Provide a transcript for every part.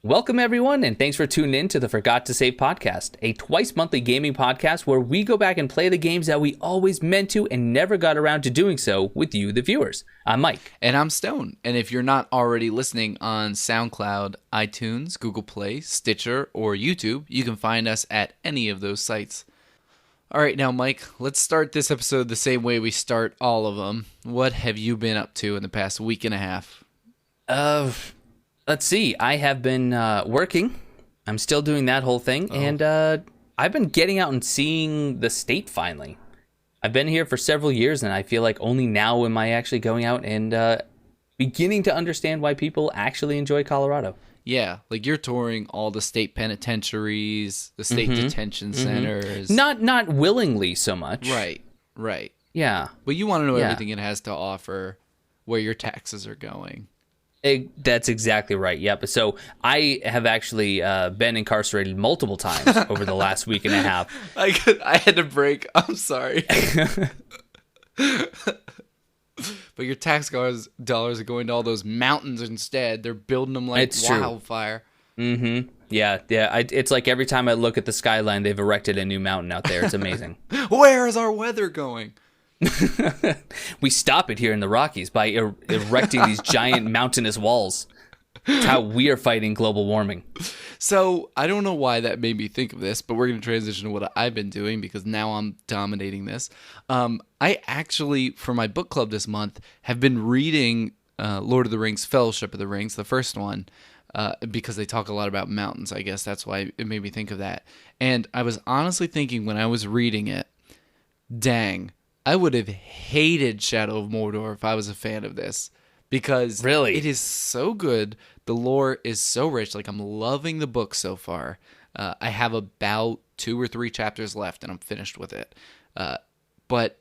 Welcome, everyone, and thanks for tuning in to the Forgot to Save podcast, a twice-monthly gaming podcast where we go back and play the games that we always meant to and never got around to doing so with you, the viewers. I'm Mike. And I'm Stone. And if you're not already listening on SoundCloud, iTunes, Google Play, Stitcher, or YouTube, you can find us at any of those sites. All right, now, Mike, let's start this episode the same way we start all of them. What have you been up to in the past week and a half? Let's see. I have been working. I'm still doing that whole thing. And I've been getting out and seeing the state finally. I've been here for several years, and I feel like only now am I actually going out and beginning to understand why people actually enjoy Colorado. Yeah, like you're touring all the state penitentiaries, the state detention centers. Not willingly so much. Right. Yeah. But you want to know everything it has to offer, where your taxes are going. That's exactly right. Yep. So I have actually been incarcerated multiple times over the last week and a half. I had to break. I'm sorry. But your tax dollars are going to all those mountains instead. They're building them like wildfire. Mm-hmm. Yeah. It's like every time I look at the skyline, they've erected a new mountain out there. It's amazing. Where is our weather going? We stop it here in the Rockies by erecting these giant mountainous walls. It's how we are fighting global warming. So I don't know why that made me think of this, but we're going to transition to what I've been doing because now I'm dominating this. I actually, for my book club this month, have been reading Lord of the Rings, Fellowship of the Rings, the first one, because they talk a lot about mountains. I guess that's why it made me think of that. And I was honestly thinking when I was reading it, dang, I would have hated Shadow of Mordor if I was a fan of this because it is so good. The lore is so rich. Like, I'm loving the book so far. I have about 2 or 3 chapters left and I'm finished with it. But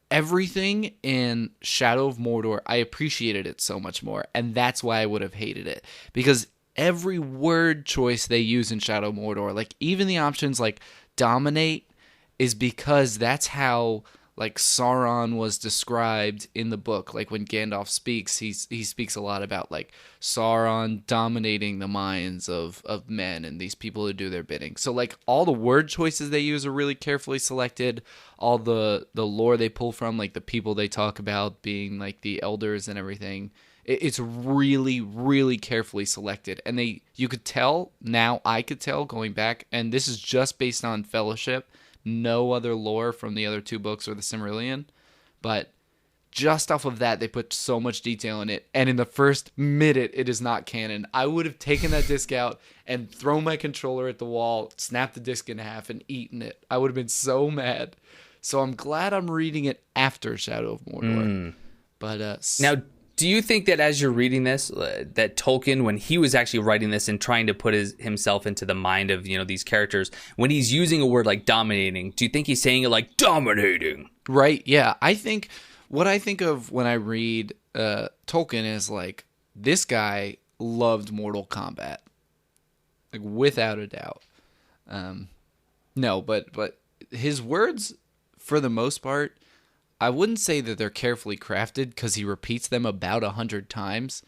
everything in Shadow of Mordor, I appreciated it so much more. And that's why I would have hated it because every word choice they use in Shadow of Mordor, like even the options like dominate, is because that's how like Sauron was described in the book. Like when Gandalf speaks, he speaks a lot about like Sauron dominating the minds of men and these people who do their bidding. So like all the word choices they use are really carefully selected. All the lore they pull from, like the people they talk about being like the elders and everything. It's really, really carefully selected. And you could tell, now I could tell going back, and this is just based on Fellowship, no other lore from the other 2 books or the Silmarillion, but just off of that, they put so much detail in it, and in the first minute, it is not canon. I would have taken that disc out and thrown my controller at the wall, snapped the disc in half, and eaten it. I would have been so mad. So I'm glad I'm reading it after Shadow of Mordor. But now, do you think that as you're reading this, that Tolkien, when he was actually writing this and trying to put himself into the mind of these characters, when he's using a word like dominating, do you think he's saying it like dominating? Right. Yeah. What I think of when I read Tolkien is like this guy loved Mortal Kombat, like without a doubt. No, but his words, for the most part, I wouldn't say that they're carefully crafted because he repeats them about 100 times,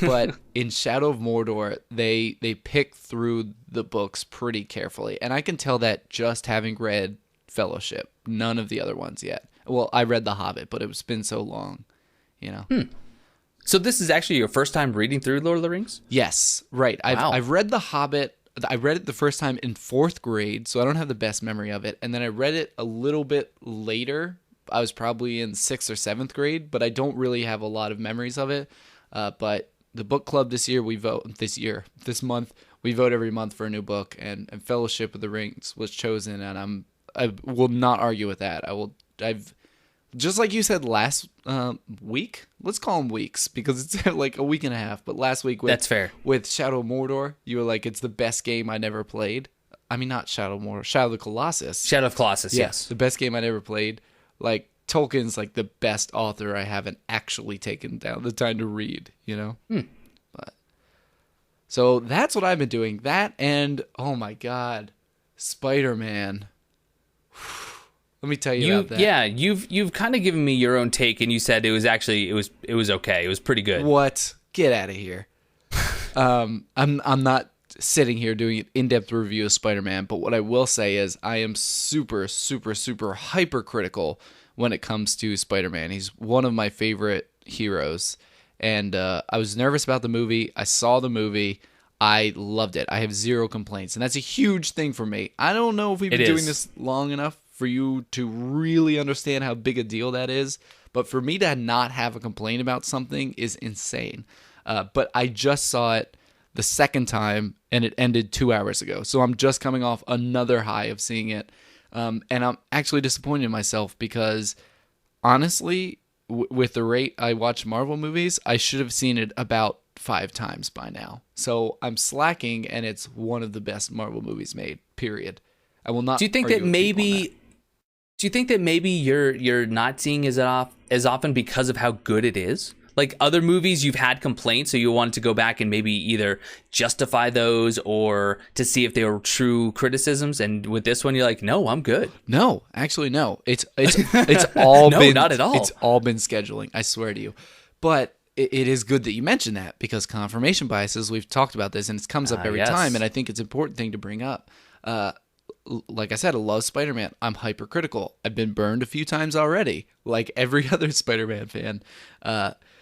but in Shadow of Mordor, they pick through the books pretty carefully, and I can tell that just having read Fellowship, none of the other ones yet. Well, I read The Hobbit, but it's been so long, So this is actually your first time reading through Lord of the Rings? Yes, right. Wow. I've read The Hobbit. I read it the first time in 4th grade, so I don't have the best memory of it, and then I read it a little bit later. I was probably in 6th or 7th grade, but I don't really have a lot of memories of it. But the book club this month, we vote every month for a new book, and Fellowship of the Rings was chosen, and I will not argue with that. I've just like you said last week. Let's call them weeks because it's like a week and a half. But last week, that's fair. With Shadow of Mordor, you were like, it's the best game I never played. I mean, not Shadow of Mordor, Shadow of the Colossus. Shadow of Colossus, yes. The best game I never played. Like, Tolkien's like the best author I haven't actually taken down the time to read, But so that's what I've been doing. That and, oh my God, Spider-Man. Let me tell you about that. Yeah, you've kind of given me your own take, and you said it was okay. It was pretty good. What? Get out of here. I'm not sitting here doing an in-depth review of Spider-Man, but what I will say is I am super, super, super hypercritical when it comes to Spider-Man. He's one of my favorite heroes, and I was nervous about the movie. I saw the movie. I loved it. I have zero complaints, and that's a huge thing for me. I don't know if we've been doing this long enough for you to really understand how big a deal that is, but for me to not have a complaint about something is insane. But I just saw it the second time, and it ended 2 hours ago. So I'm just coming off another high of seeing it. And I'm actually disappointed in myself because, honestly, with the rate I watch Marvel movies, I should have seen it about 5 times by now. So I'm slacking, and it's one of the best Marvel movies made, period. I will not. Do you think that maybe... Do you think that maybe you're not seeing as often because of how good it is? Like other movies, you've had complaints, so you wanted to go back and maybe either justify those or to see if they were true criticisms. And with this one, you're like, no, I'm good. No, actually, no. It's all no, been not at all. It's all been scheduling. I swear to you. But it is good that you mentioned that because confirmation biases. We've talked about this, and it comes up every time. And I think it's an important thing to bring up. Like I said, I love Spider-Man. I'm hypercritical. I've been burned a few times already, like every other Spider-Man fan.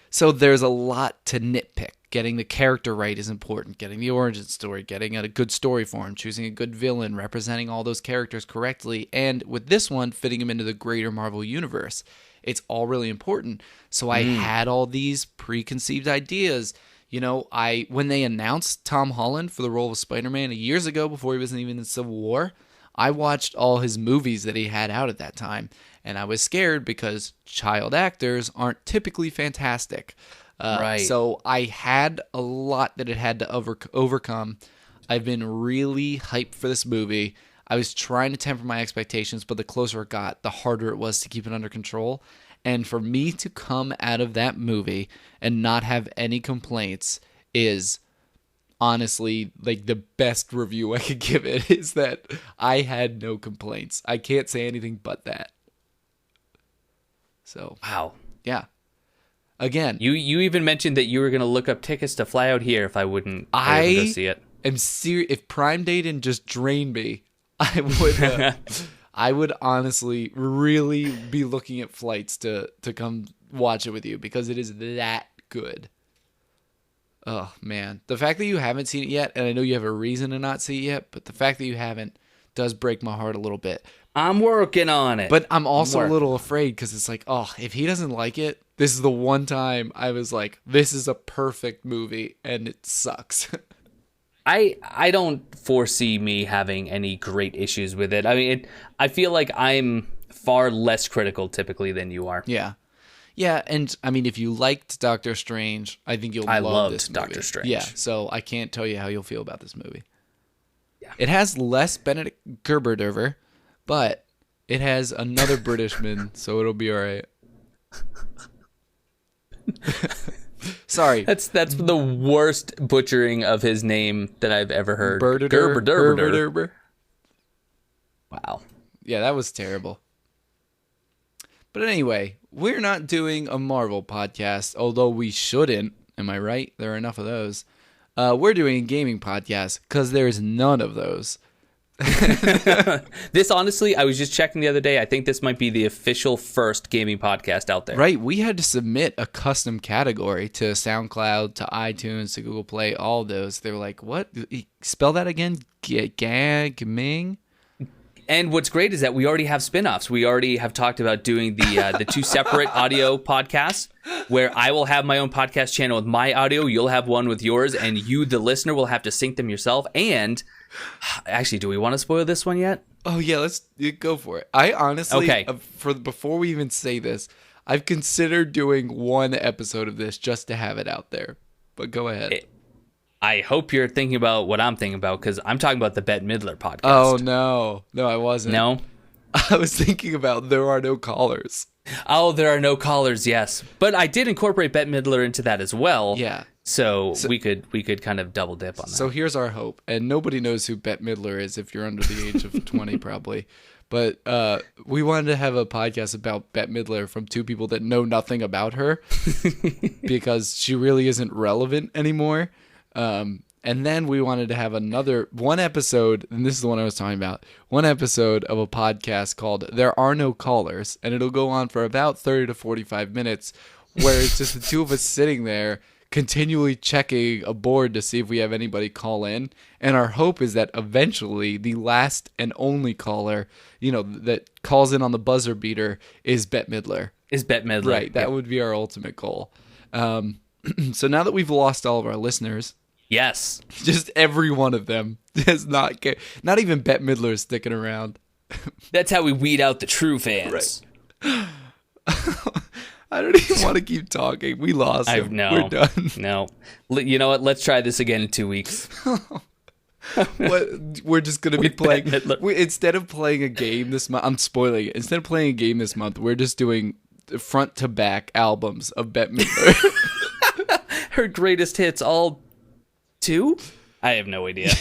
So there's a lot to nitpick. Getting the character right is important. Getting the origin story, getting a good story for him, choosing a good villain, representing all those characters correctly, and with this one, fitting him into the greater Marvel universe. It's all really important. So I had all these preconceived ideas. You know, when they announced Tom Holland for the role of Spider-Man years ago before he wasn't even in Civil War, I watched all his movies that he had out at that time, and I was scared because child actors aren't typically fantastic. Right. So I had a lot that it had to overcome. I've been really hyped for this movie. I was trying to temper my expectations, but the closer it got, the harder it was to keep it under control. And for me to come out of that movie and not have any complaints is honestly like the best review I could give it, is that I had no complaints. I can't say anything but that. So wow. Yeah. Again, you even mentioned that you were going to look up tickets to fly out here if I wouldn't be able to go see it. I'm serious. If Prime Day didn't just drain me, I would I would honestly really be looking at flights to come watch it with you because it is that good. Oh, man. The fact that you haven't seen it yet, and I know you have a reason to not see it yet, but the fact that you haven't does break my heart a little bit. I'm working on it. But I'm also a little afraid because it's like, oh, if he doesn't like it, this is the one time I was like, this is a perfect movie, and it sucks. I don't foresee me having any great issues with it. I mean, I feel like I'm far less critical typically than you are. Yeah. Yeah, and I mean, if you liked Doctor Strange, I think you'll love this movie. Doctor Strange. Yeah, so I can't tell you how you'll feel about this movie. Yeah. It has less Benedict Cumberbatch, but it has another Britishman, so it'll be all right. Sorry. That's the worst butchering of his name that I've ever heard. Gerber. Wow. Yeah, that was terrible. But anyway, we're not doing a Marvel podcast, although we shouldn't. Am I right? There are enough of those. We're doing a gaming podcast because there's none of those. This, honestly, I was just checking the other day. I think this might be the official first gaming podcast out there. Right. We had to submit a custom category to SoundCloud, to iTunes, to Google Play, all those. They were like, what? Spell that again? Gaming? And what's great is that we already have spin-offs. We already have talked about doing the two separate audio podcasts where I will have my own podcast channel with my audio. You'll have one with yours, and you, the listener, will have to sync them yourself. And actually, do we want to spoil this one yet? Oh, yeah, let's go for it. I honestly, before we even say this, I've considered doing one episode of this just to have it out there. But go ahead. I hope you're thinking about what I'm thinking about, because I'm talking about the Bette Midler podcast. Oh, no. No, I wasn't. No? I was thinking about There Are No Callers. Oh, There Are No Callers, yes. But I did incorporate Bette Midler into that as well. Yeah. So we could kind of double dip on that. So here's our hope. And nobody knows who Bette Midler is if you're under the age of 20, probably. But we wanted to have a podcast about Bette Midler from two people that know nothing about her because she really isn't relevant anymore. And then we wanted to have one episode, and this is the one I was talking about, one episode of a podcast called There Are No Callers, and it'll go on for about 30 to 45 minutes, where it's just the two of us sitting there continually checking a board to see if we have anybody call in. And our hope is that eventually the last and only caller, that calls in on the buzzer beater is Bette Midler. Right, that would be our ultimate goal. So now that we've lost all of our listeners... Yes. Just every one of them does not care. Not even Bette Midler is sticking around. That's how we weed out the true fans. Right. I don't even want to keep talking. We lost him. No. We're done. No. You know what? Let's try this again in 2 weeks. We're just going to be playing... Instead of playing a game this month... I'm spoiling it. Instead of playing a game this month, we're just doing front-to-back albums of Bette Midler. Her greatest hits, all... 2? I have no idea.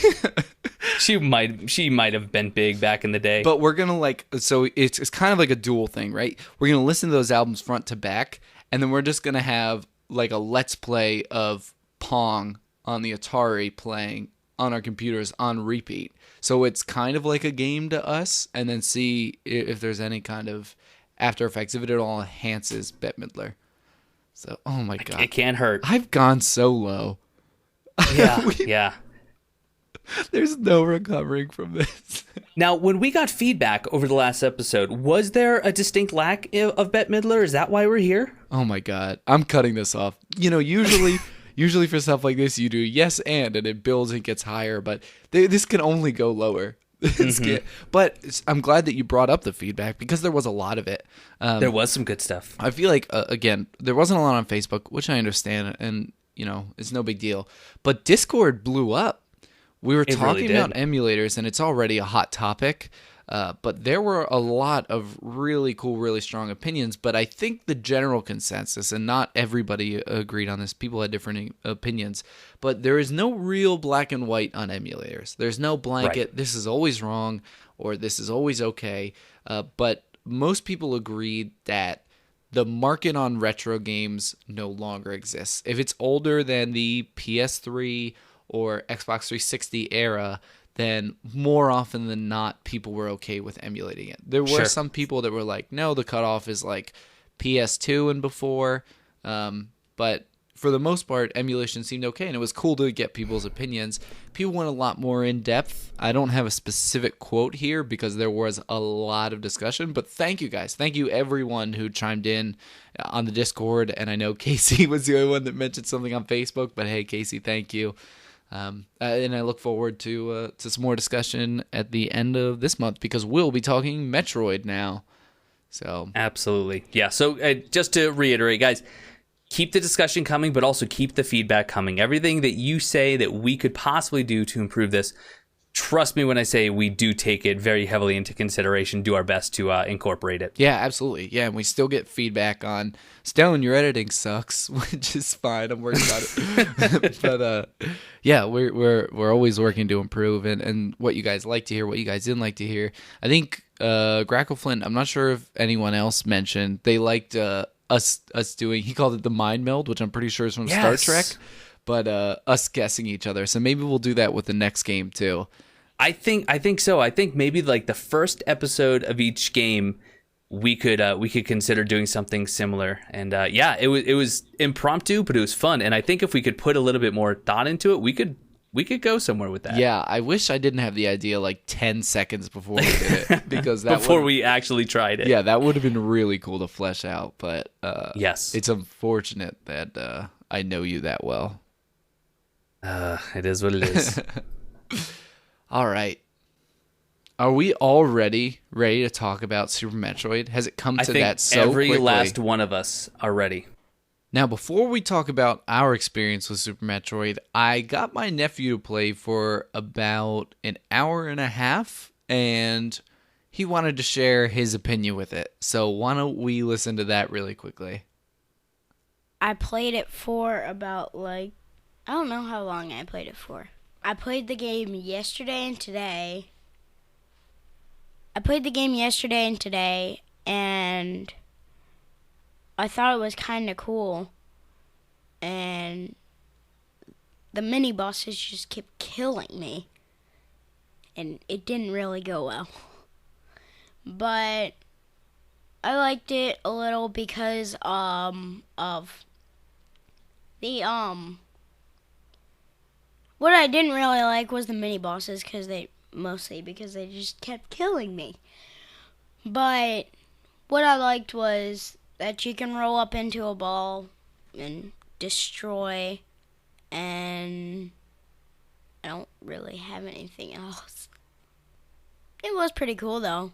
She might have been big back in the day. But we're gonna so it's kind of like a dual thing, right? We're gonna listen to those albums front to back, and then we're just gonna have like a let's play of Pong on the Atari playing on our computers on repeat. So it's kind of like a game to us, and then see if there's any kind of after effects, if it at all enhances Bette Midler. So, oh my god, it can't hurt. I've gone so low. Yeah, yeah. There's no recovering from this. Now, when we got feedback over the last episode, was there a distinct lack of Bette Midler? Is that why we're here? Oh my god, I'm cutting this off. Usually for stuff like this, you do yes and it builds and gets higher, but this can only go lower. But I'm glad that you brought up the feedback because there was a lot of it. There was some good stuff. I feel like, again, there wasn't a lot on Facebook, which I understand, and it's no big deal. But Discord blew up. We were talking about emulators, and it's already a hot topic. But there were a lot of really cool, really strong opinions. But I think the general consensus, and not everybody agreed on this, people had different opinions, but there is no real black and white on emulators. There's no blanket, right. This is always wrong, or this is always okay. But most people agreed that the market on retro games no longer exists. If it's older than the PS3 or Xbox 360 era, then more often than not, people were okay with emulating it. There were some people that were like, no, the cutoff is like PS2 and before. But for the most part, emulation seemed okay, and it was cool to get people's opinions. People went a lot more in depth. I don't have a specific quote here because there was a lot of discussion, but thank you guys. Thank you everyone who chimed in on the Discord, and I know Casey was the only one that mentioned something on Facebook, but hey, Casey, thank you. And I look forward to some more discussion at the end of this month because we'll be talking Metroid now. So absolutely, yeah. So just to reiterate, guys, keep the discussion coming, but also keep the feedback coming. Everything that you say that we could possibly do to improve this, trust me when I say we do take it very heavily into consideration, do our best to incorporate it. Yeah, absolutely. Yeah, and we still get feedback on, Stone, your editing sucks, which is fine. I'm working on it. But yeah, we're always working to improve and what you guys like to hear, what you guys didn't like to hear. I think Grackle Flint, I'm not sure if anyone else mentioned, they liked us doing, he called it the mind meld, which I'm pretty sure is from Star Trek. But us guessing each other. So maybe we'll do that with the next game too. I think so. I think maybe like the first episode of each game, we could consider doing something similar. And yeah, it was impromptu, but it was fun. And I think if we could put a little bit more thought into it, we could go somewhere with that. Yeah, I wish I didn't have the idea like 10 seconds before we did it because that before we actually tried it. Yeah, that would have been really cool to flesh out. But yes, it's unfortunate that I know you that well. It is what it is. All right. Are we already ready to talk about Super Metroid? Has it come to that so quickly? Every last one of us are ready. Now, before we talk about our experience with Super Metroid, I got my nephew to play for about an hour and a half, and he wanted to share his opinion with it. So why don't we listen to that really quickly? I played it for about I don't know how long I played it for. I played the game yesterday and today. And I thought it was kind of cool. And the mini bosses just kept killing me, and it didn't really go well. But I liked it a little because of the what I didn't really like was the mini bosses because they just kept killing me. But what I liked was that you can roll up into a ball and destroy, and I don't really have anything else. It was pretty cool though.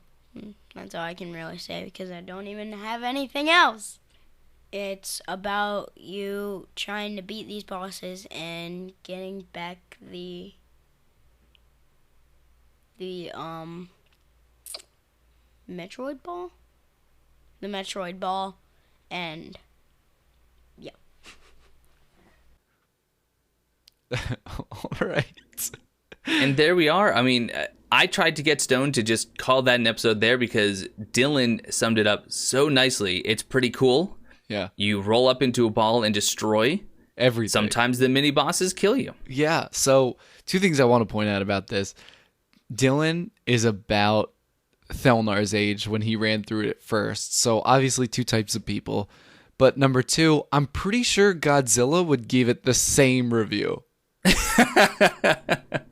That's all I can really say because I don't even have anything else. It's about you trying to beat these bosses and getting back the Metroid ball? The Metroid ball, and yeah. All right. And there we are. I mean, I tried to get Stone to just call that an episode there because Dylan summed it up so nicely. It's pretty cool. Yeah. You roll up into a ball and destroy. Everything. Sometimes the mini bosses kill you. Yeah. So, two things I want to point out about this. Dylan is about Thelnar's age when he ran through it first. So, obviously, two types of people. But number two, I'm pretty sure Godzilla would give it the same review.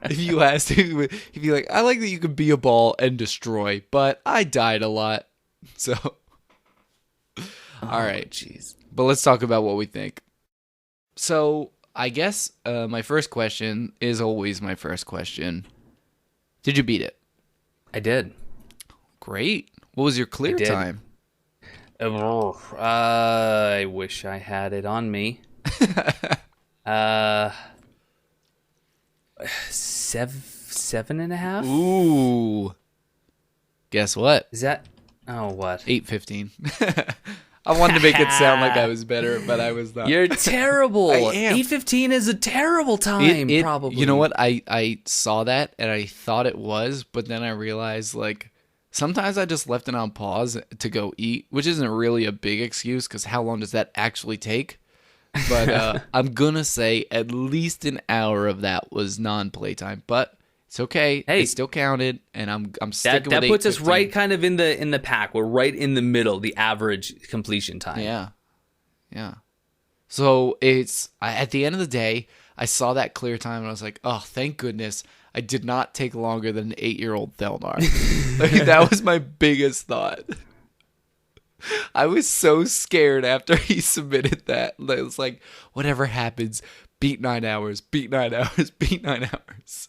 If you asked him, he'd be like, I like that you can be a ball and destroy, but I died a lot. So, all right. Jeez. But let's talk about what we think. So, I guess my first question is always my first question. Did you beat it? I did. Great. What was your clear time? I wish I had it on me. 7.5. Ooh. Guess what? Is that? Oh, what? 8:15. I wanted to make it sound like I was better, but I was not. You're terrible. I am. 8:15 is a terrible time, probably. You know what? I saw that and I thought it was, but then I realized like sometimes I just left it on pause to go eat, which isn't really a big excuse because how long does that actually take? But I'm gonna say at least an hour of that was non-playtime, but it's okay. Hey, it still counted, and I'm sticking with that puts us 8:15. right kind of in the pack. We're right in the middle, the average completion time. Yeah. So at the end of the day, I saw that clear time, and I was like, oh, thank goodness I did not take longer than an 8-year-old Thelnar. Like, that was my biggest thought. I was so scared after he submitted that. It was like, whatever happens, beat 9 hours, beat 9 hours, beat 9 hours.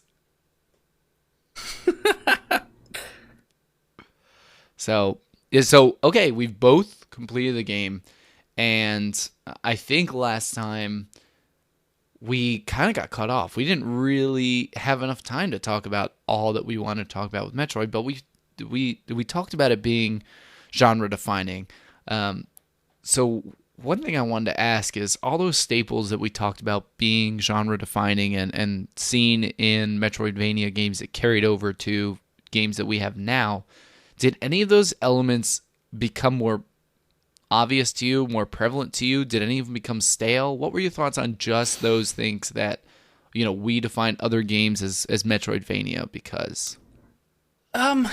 So okay, we've both completed the game, and I think last time we kind of got cut off. We didn't really have enough time to talk about all that we wanted to talk about with Metroid, but we talked about it being genre defining. So one thing I wanted to ask is all those staples that we talked about being genre defining and seen in Metroidvania games that carried over to games that we have now, did any of those elements become more obvious to you, more prevalent to you? Did any of them become stale? What were your thoughts on just those things that, we define other games as Metroidvania because? I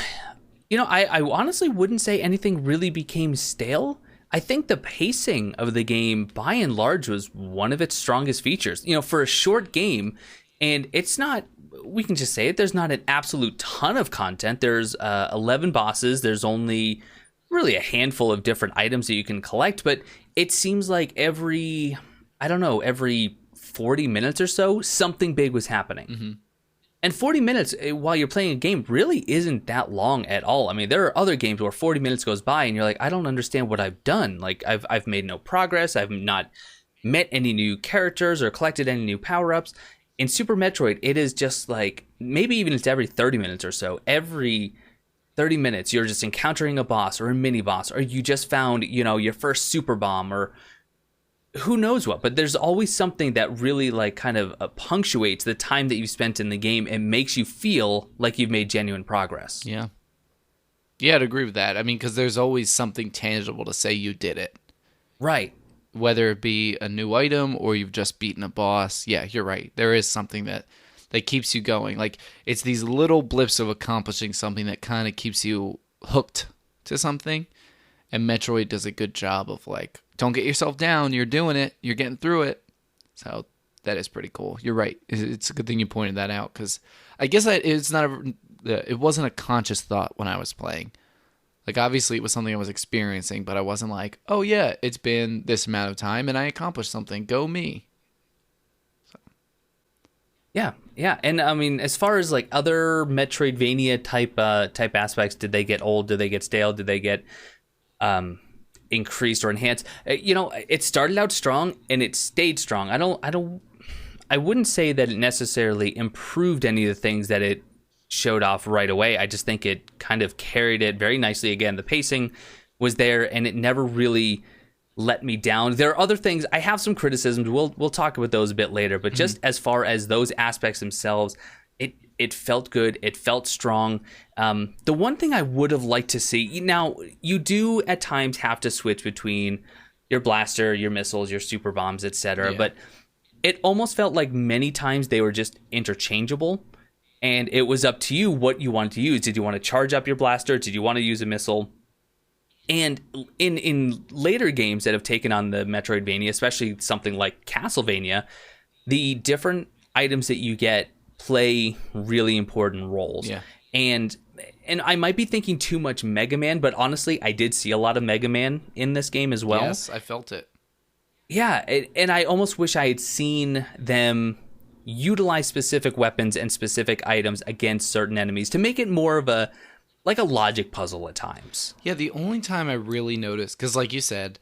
honestly wouldn't say anything really became stale. I think the pacing of the game, by and large, was one of its strongest features. For a short game, and it's not, we can just say it, there's not an absolute ton of content. There's 11 bosses. There's only really a handful of different items that you can collect, but it seems like every 40 minutes or so, something big was happening. Mm-hmm. And 40 minutes while you're playing a game really isn't that long at all. I mean, there are other games where 40 minutes goes by and you're like, I don't understand what I've done. Like, I've made no progress. I've not met any new characters or collected any new power-ups. In Super Metroid, it is just like, maybe even it's every 30 minutes or so. Every 30 minutes, you're just encountering a boss or a mini-boss, or you just found, your first super bomb, or who knows what, but there's always something that really kind of punctuates the time that you've spent in the game and makes you feel like you've made genuine progress. Yeah, I'd agree with that. I mean, because there's always something tangible to say you did it. Right. whether it be a new item or you've just beaten a boss, yeah, you're right. There is something that keeps you going. Like, it's these little blips of accomplishing something that kind of keeps you hooked to something. And Metroid does a good job of, like, don't get yourself down. You're doing it. You're getting through it. So that is pretty cool. You're right. It's a good thing you pointed that out, because I guess it wasn't a conscious thought when I was playing. Like, obviously, it was something I was experiencing, but I wasn't like, oh, yeah, it's been this amount of time and I accomplished something. Go me. Yeah, and I mean, as far as like other Metroidvania type aspects, did they get old? Did they get stale? Did they get increased or enhanced? It started out strong and it stayed strong. I wouldn't say that it necessarily improved any of the things that it showed off right away. I just think it kind of carried it very nicely. Again, the pacing was there, and it never really let me down. There are other things. I have some criticisms. We'll talk about those a bit later. But just as far as those aspects themselves, it felt good. It felt strong. The one thing I would have liked to see, now you do at times have to switch between your blaster, your missiles, your super bombs, etc. Yeah. But it almost felt like many times they were just interchangeable. And it was up to you what you wanted to use. Did you want to charge up your blaster? Did you want to use a missile? And in later games that have taken on the Metroidvania, especially something like Castlevania, the different items that you get play really important roles. Yeah. And I might be thinking too much Mega Man, but honestly, I did see a lot of Mega Man in this game as well. Yes, I felt it. Yeah, and I almost wish I had seen them utilize specific weapons and specific items against certain enemies to make it more of a logic puzzle at times. Yeah, the only time I really noticed, because like you said,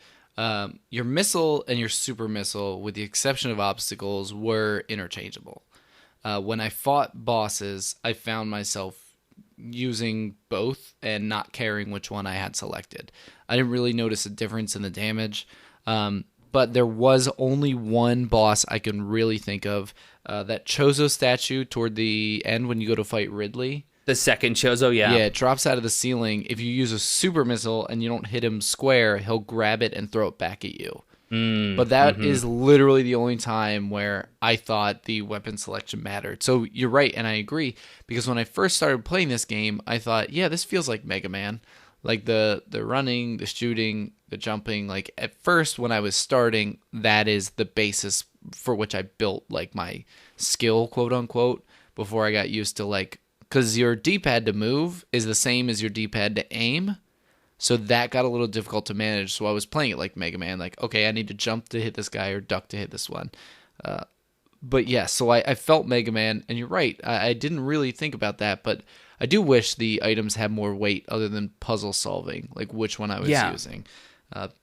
your missile and your super missile, with the exception of obstacles, were interchangeable. When I fought bosses, I found myself using both and not caring which one I had selected. I didn't really notice a difference in the damage, but there was only one boss I can really think of, that Chozo statue toward the end when you go to fight Ridley. The second Chozo, yeah. Yeah, it drops out of the ceiling. If you use a super missile and you don't hit him square, he'll grab it and throw it back at you. But that is literally the only time where I thought the weapon selection mattered. So you're right, and I agree, because when I first started playing this game, I thought, yeah, this feels like Mega Man. Like the running, the shooting, the jumping. Like, at first when I was starting, that is the basis for which I built like my skill, quote unquote, before I got used to, like, because your D-pad to move is the same as your D-pad to aim. So that got a little difficult to manage. So I was playing it like Mega Man. Like, okay, I need to jump to hit this guy or duck to hit this one. But yeah, so I felt Mega Man. And you're right, I didn't really think about that. But I do wish the items had more weight other than puzzle solving, like which one I was using.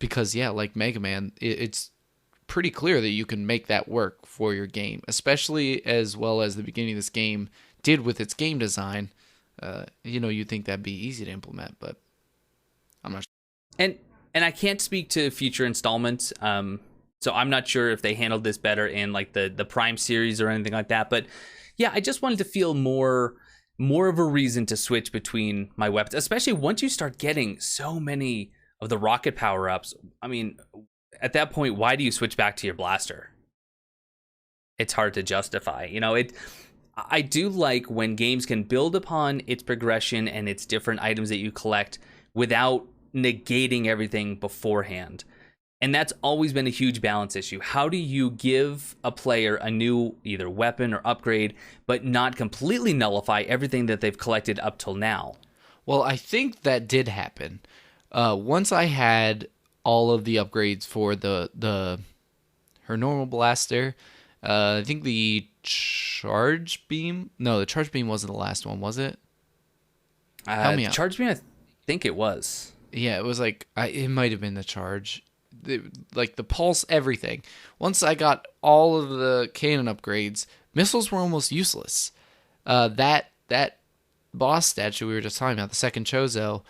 Because, yeah, like Mega Man, it's pretty clear that you can make that work for your game. Especially as well as the beginning of this game did with its game design. You'd think that'd be easy to implement, but I'm not sure. And I can't speak to future installments, so I'm not sure if they handled this better in like the Prime series or anything like that. But yeah, I just wanted to feel more of a reason to switch between my weapons, especially once you start getting so many of the rocket power-ups. I mean, at that point, why do you switch back to your blaster? It's hard to justify. I do like when games can build upon its progression and its different items that you collect without negating everything beforehand. And that's always been a huge balance issue. How do you give a player a new either weapon or upgrade, but not completely nullify everything that they've collected up till now? Well, I think that did happen. Once I had all of the upgrades for her normal blaster, I think the charge beam. No, the charge beam wasn't the last one, was it? Help me out. Charge beam, I think it was. Yeah, it was like it might have been the charge, like the pulse, everything. Once I got all of the cannon upgrades, missiles were almost useless. That boss statue we were just talking about, the second Chozo,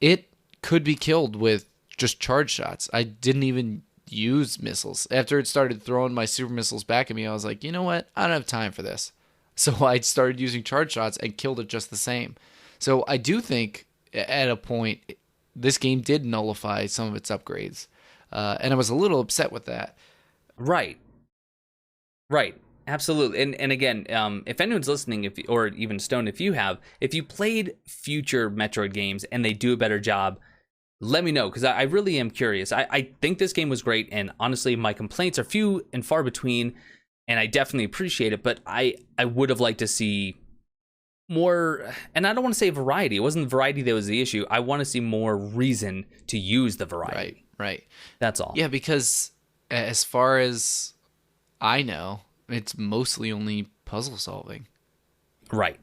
it could be killed with just charge shots. I didn't even use missiles. After it started throwing my super missiles back at me, I was like, you know what? I don't have time for this. So I started using charge shots and killed it just the same. So I do think at a point this game did nullify some of its upgrades. and I was a little upset with that. Right. Right. Absolutely. And again, if anyone's listening, or even Stone, if you played future Metroid games and they do a better job, let me know, because I really am curious. I think this game was great, and honestly, my complaints are few and far between, and I definitely appreciate it, but I would have liked to see more, and I don't want to say variety. It wasn't the variety that was the issue. I want to see more reason to use the variety. Right. That's all. Yeah, because as far as I know, it's mostly only puzzle solving. Right.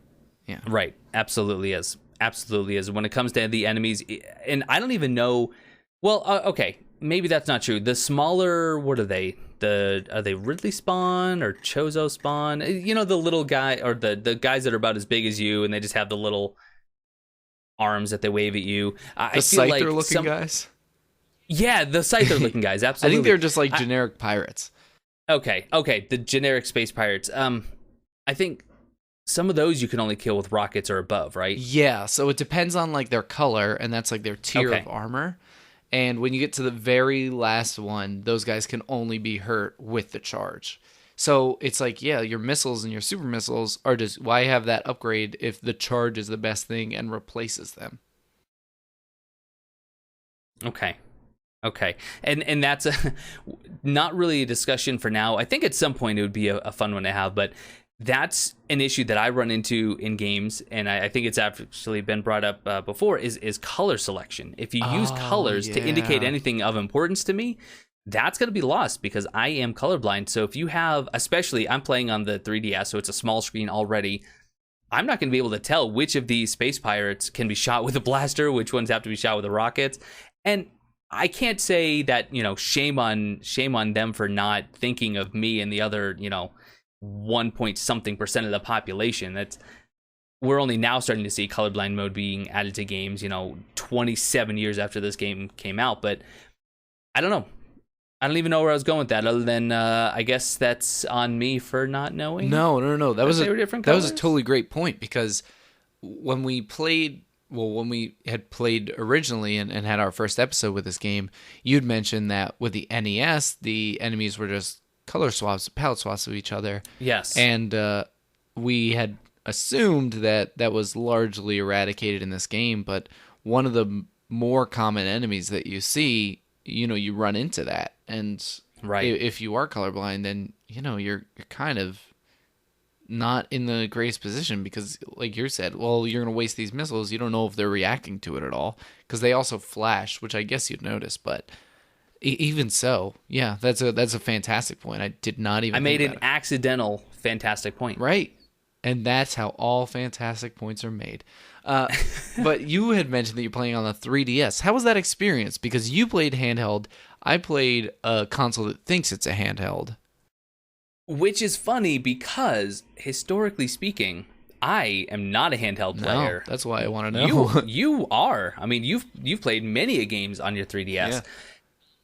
Yeah. Right. Absolutely is. Absolutely is. When it comes to the enemies, and I don't even know. Well, okay, maybe that's not true. The smaller, what are they? Are they Ridley spawn or Chozo spawn? You know, the little guy, or the guys that are about as big as you, and they just have the little arms that they wave at you. I feel Scyther like looking guys. Yeah, the Scyther looking guys. I Absolutely. think they're just like generic pirates. Okay, the generic space pirates. I think some of those you can only kill with rockets or above, right? Yeah, so it depends on like their color, and that's like their tier Okay. of armor. And when you get to the very last one, those guys can only be hurt with the charge. So it's like, yeah, your missiles and your super missiles are just, why have that upgrade if the charge is the best thing and replaces them? Okay. And that's not really a discussion for now. I think at some point it would be a fun one to have, but that's an issue that I run into in games, and I think it's actually been brought up before, is color selection. If you use colors to indicate anything of importance to me, that's going to be lost because I am colorblind. So if you have, especially, I'm playing on the 3DS, so it's a small screen already, I'm not going to be able to tell which of these space pirates can be shot with a blaster, which ones have to be shot with a rocket. And I can't say that, shame on them for not thinking of me and the other, 1 point something percent of the population. We're only now starting to see colorblind mode being added to games, 27 years after this game came out. But I don't know. I don't even know where I was going with that, other than I guess that's on me for not knowing. No. That was that was a totally great point, because when we had played originally and had our first episode with this game, you'd mentioned that with the NES, the enemies were just color swaps, palette swaps of each other. Yes. And we had assumed that was largely eradicated in this game, but one of the more common enemies that you see, you run into that. And if you are colorblind, then, you're kind of not in the greatest position, because like you said, well, you're going to waste these missiles. You don't know if they're reacting to it at all, because they also flash, which I guess you'd notice, but even so, yeah, that's a fantastic point. I did not even. I made an accidental fantastic point. Right, and that's how all fantastic points are made. But you had mentioned that you're playing on the 3DS. How was that experience? Because you played handheld. I played a console that thinks it's a handheld. Which is funny because, historically speaking, I am not a handheld player. No, that's why I want to know. You are. I mean, you've played many games on your 3DS.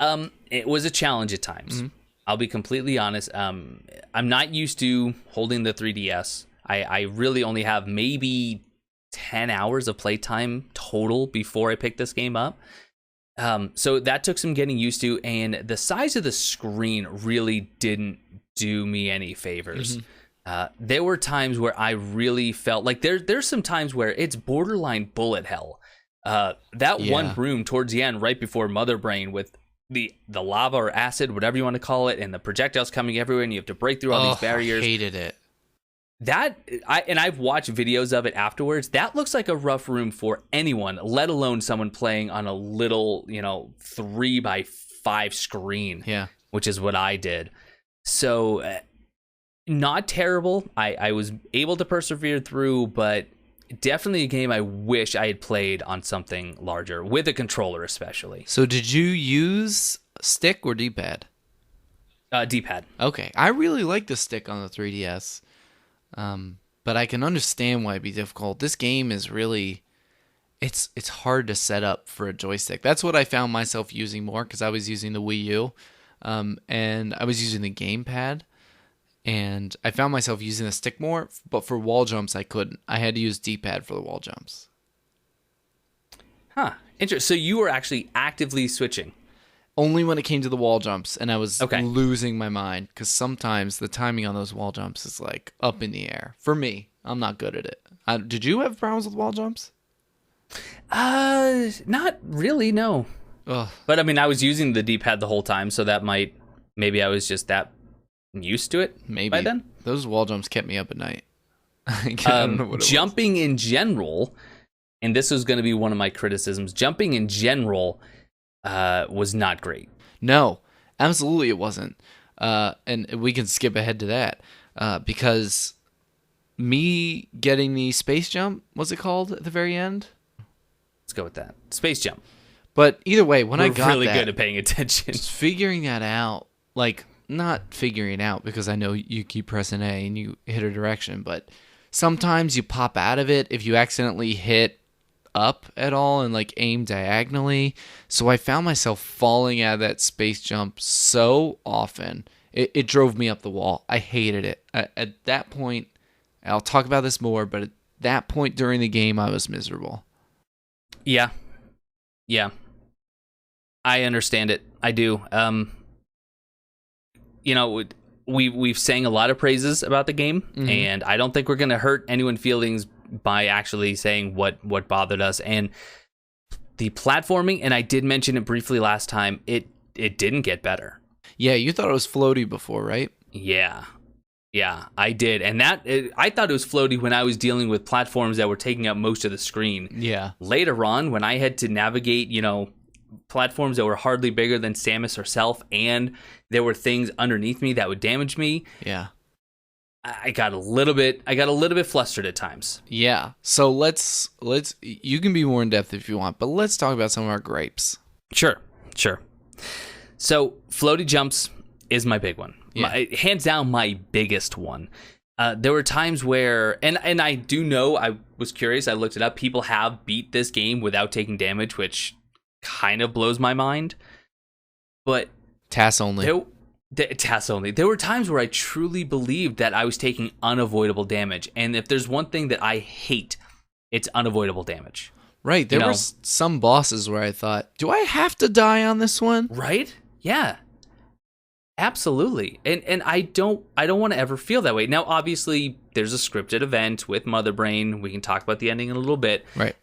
Yeah. It was a challenge at times. Mm-hmm. I'll be completely honest. I'm not used to holding the 3DS. I really only have maybe 10 hours of playtime total before I picked this game up. So that took some getting used to, and the size of the screen really didn't do me any favors. Mm-hmm. There were times where I really felt like there's some times where it's borderline bullet hell. One room towards the end, right before Mother Brain, with the lava or acid, whatever you want to call it, and the projectiles coming everywhere, and you have to break through all these barriers. I hated it. I've watched videos of it afterwards. That looks like a rough room for anyone, let alone someone playing on a little, 3x5 screen. Yeah, which is what I did. So, not terrible. I was able to persevere through, but definitely a game I wish I had played on something larger, with a controller especially. So did you use stick or D-pad? D-pad. Okay. I really like the stick on the 3DS, but I can understand why it'd be difficult. This game is really... It's hard to set up for a joystick. That's what I found myself using more, because I was using the Wii U. And I was using the gamepad, and I found myself using the stick more, but for wall jumps, I couldn't. I had to use D-pad for the wall jumps. Huh. Interesting. So you were actually actively switching. Only when it came to the wall jumps, and I was Okay. losing my mind because sometimes the timing on those wall jumps is like up in the air. For me, I'm not good at it. Did you have problems with wall jumps? Not really, no. Ugh. But I mean, I was using the D-pad the whole time, so maybe I was just that used to it Maybe by then. those wall jumps kept me up at night. I don't know what it Jumping in general, and this was going to be one of my criticisms, jumping in general was not great. No, absolutely it wasn't. And we can skip ahead to that because me getting the space jump, what's it called at the very end? Let's go with that. Space jump. But either way, when I We're got really that, good at paying attention. just figuring that out, like not figuring it out because I know you keep pressing A and you hit a direction, but sometimes you pop out of it if you accidentally hit up at all and like aim diagonally. So I found myself falling out of that space jump so often. It drove me up the wall. I hated it. At that point, I'll talk about this more, but at that point during the game, I was miserable. Yeah. I understand it. I do. We've sang a lot of praises about the game, and I don't think we're going to hurt anyone's feelings by actually saying what bothered us. And the platforming, and I did mention it briefly last time, it didn't get better. Yeah, you thought it was floaty before, right? Yeah, I did. And I thought it was floaty when I was dealing with platforms that were taking up most of the screen. Yeah. Later on, when I had to navigate, platforms that were hardly bigger than Samus herself, and there were things underneath me that would damage me. Yeah. I got a little bit flustered at times. Yeah. So let's you can be more in depth if you want, but let's talk about some of our gripes. Sure. So floaty jumps is my big one. Yeah. Hands down my biggest one. There were times where, and I do know, I was curious, I looked it up, people have beat this game without taking damage, which kind of blows my mind. But TAS only. TAS only. There were times where I truly believed that I was taking unavoidable damage. And if there's one thing that I hate, it's unavoidable damage. Right. There were some bosses where I thought, do I have to die on this one? Right? Yeah. Absolutely. And I don't want to ever feel that way. Now, obviously, there's a scripted event with Mother Brain. We can talk about the ending in a little bit. Right.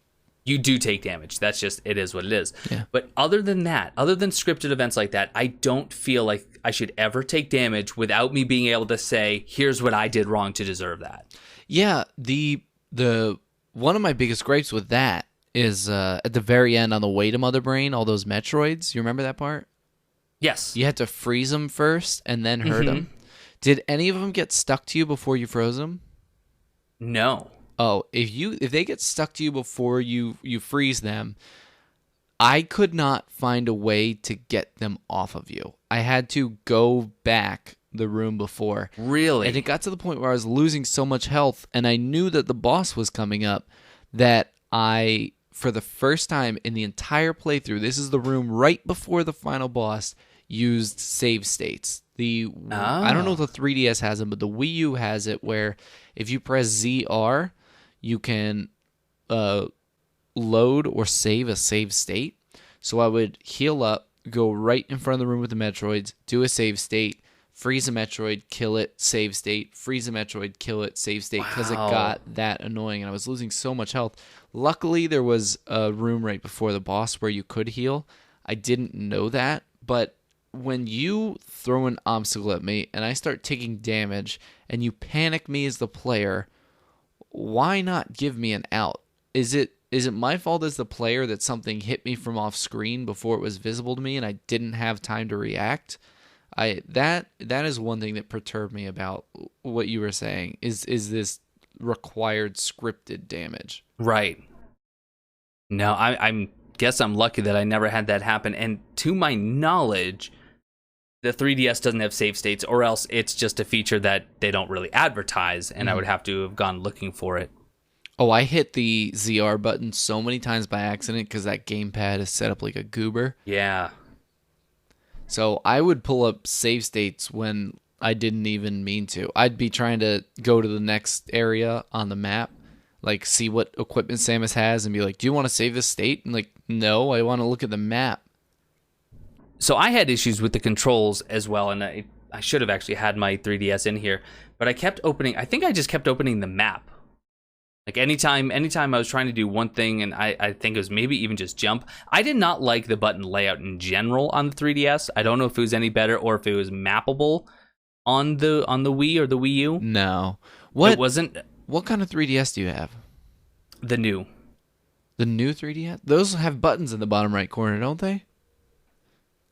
You do take damage. That's just, it is what it is. Yeah. But other than that, other than scripted events like that, I don't feel like I should ever take damage without me being able to say, here's what I did wrong to deserve that. Yeah. The one of my biggest gripes with that is at the very end on the way to Mother Brain, all those Metroids. You remember that part? Yes. You had to freeze them first and then hurt them. Did any of them get stuck to you before you froze them? No. Oh, if they get stuck to you before you freeze them, I could not find a way to get them off of you. I had to go back the room before. Really? And it got to the point where I was losing so much health, and I knew that the boss was coming up, that I, for the first time in the entire playthrough, this is the room right before the final boss, used save states. I don't know if the 3DS has them, but the Wii U has it, where if you press ZR, you can load or save a save state. So I would heal up, go right in front of the room with the Metroids, do a save state, freeze a Metroid, kill it, save state, freeze a Metroid, kill it, save state, because it got that annoying and I was losing so much health. Luckily, there was a room right before the boss where you could heal. I didn't know that, but when you throw an obstacle at me and I start taking damage and you panic me as the player, why not give me an out? Is it my fault as the player that something hit me from off screen before it was visible to me and I didn't have time to react? That is one thing that perturbed me about what you were saying. Is this required scripted damage? Right. No, I guess I'm lucky that I never had that happen. And to my knowledge, the 3DS doesn't have save states, or else it's just a feature that they don't really advertise, and I would have to have gone looking for it. Oh, I hit the ZR button so many times by accident because that gamepad is set up like a goober. Yeah. So I would pull up save states when I didn't even mean to. I'd be trying to go to the next area on the map, like see what equipment Samus has, and be like, do you want to save this state? And like, no, I want to look at the map. So I had issues with the controls as well, and I should have actually had my 3DS in here, but I kept opening. I think I just kept opening the map. Like anytime I was trying to do one thing, and I think it was maybe even just jump. I did not like the button layout in general on the 3DS. I don't know if it was any better or if it was mappable on the Wii or the Wii U. No. It wasn't. What kind of 3DS do you have? The new. The new 3DS? Those have buttons in the bottom right corner, don't they?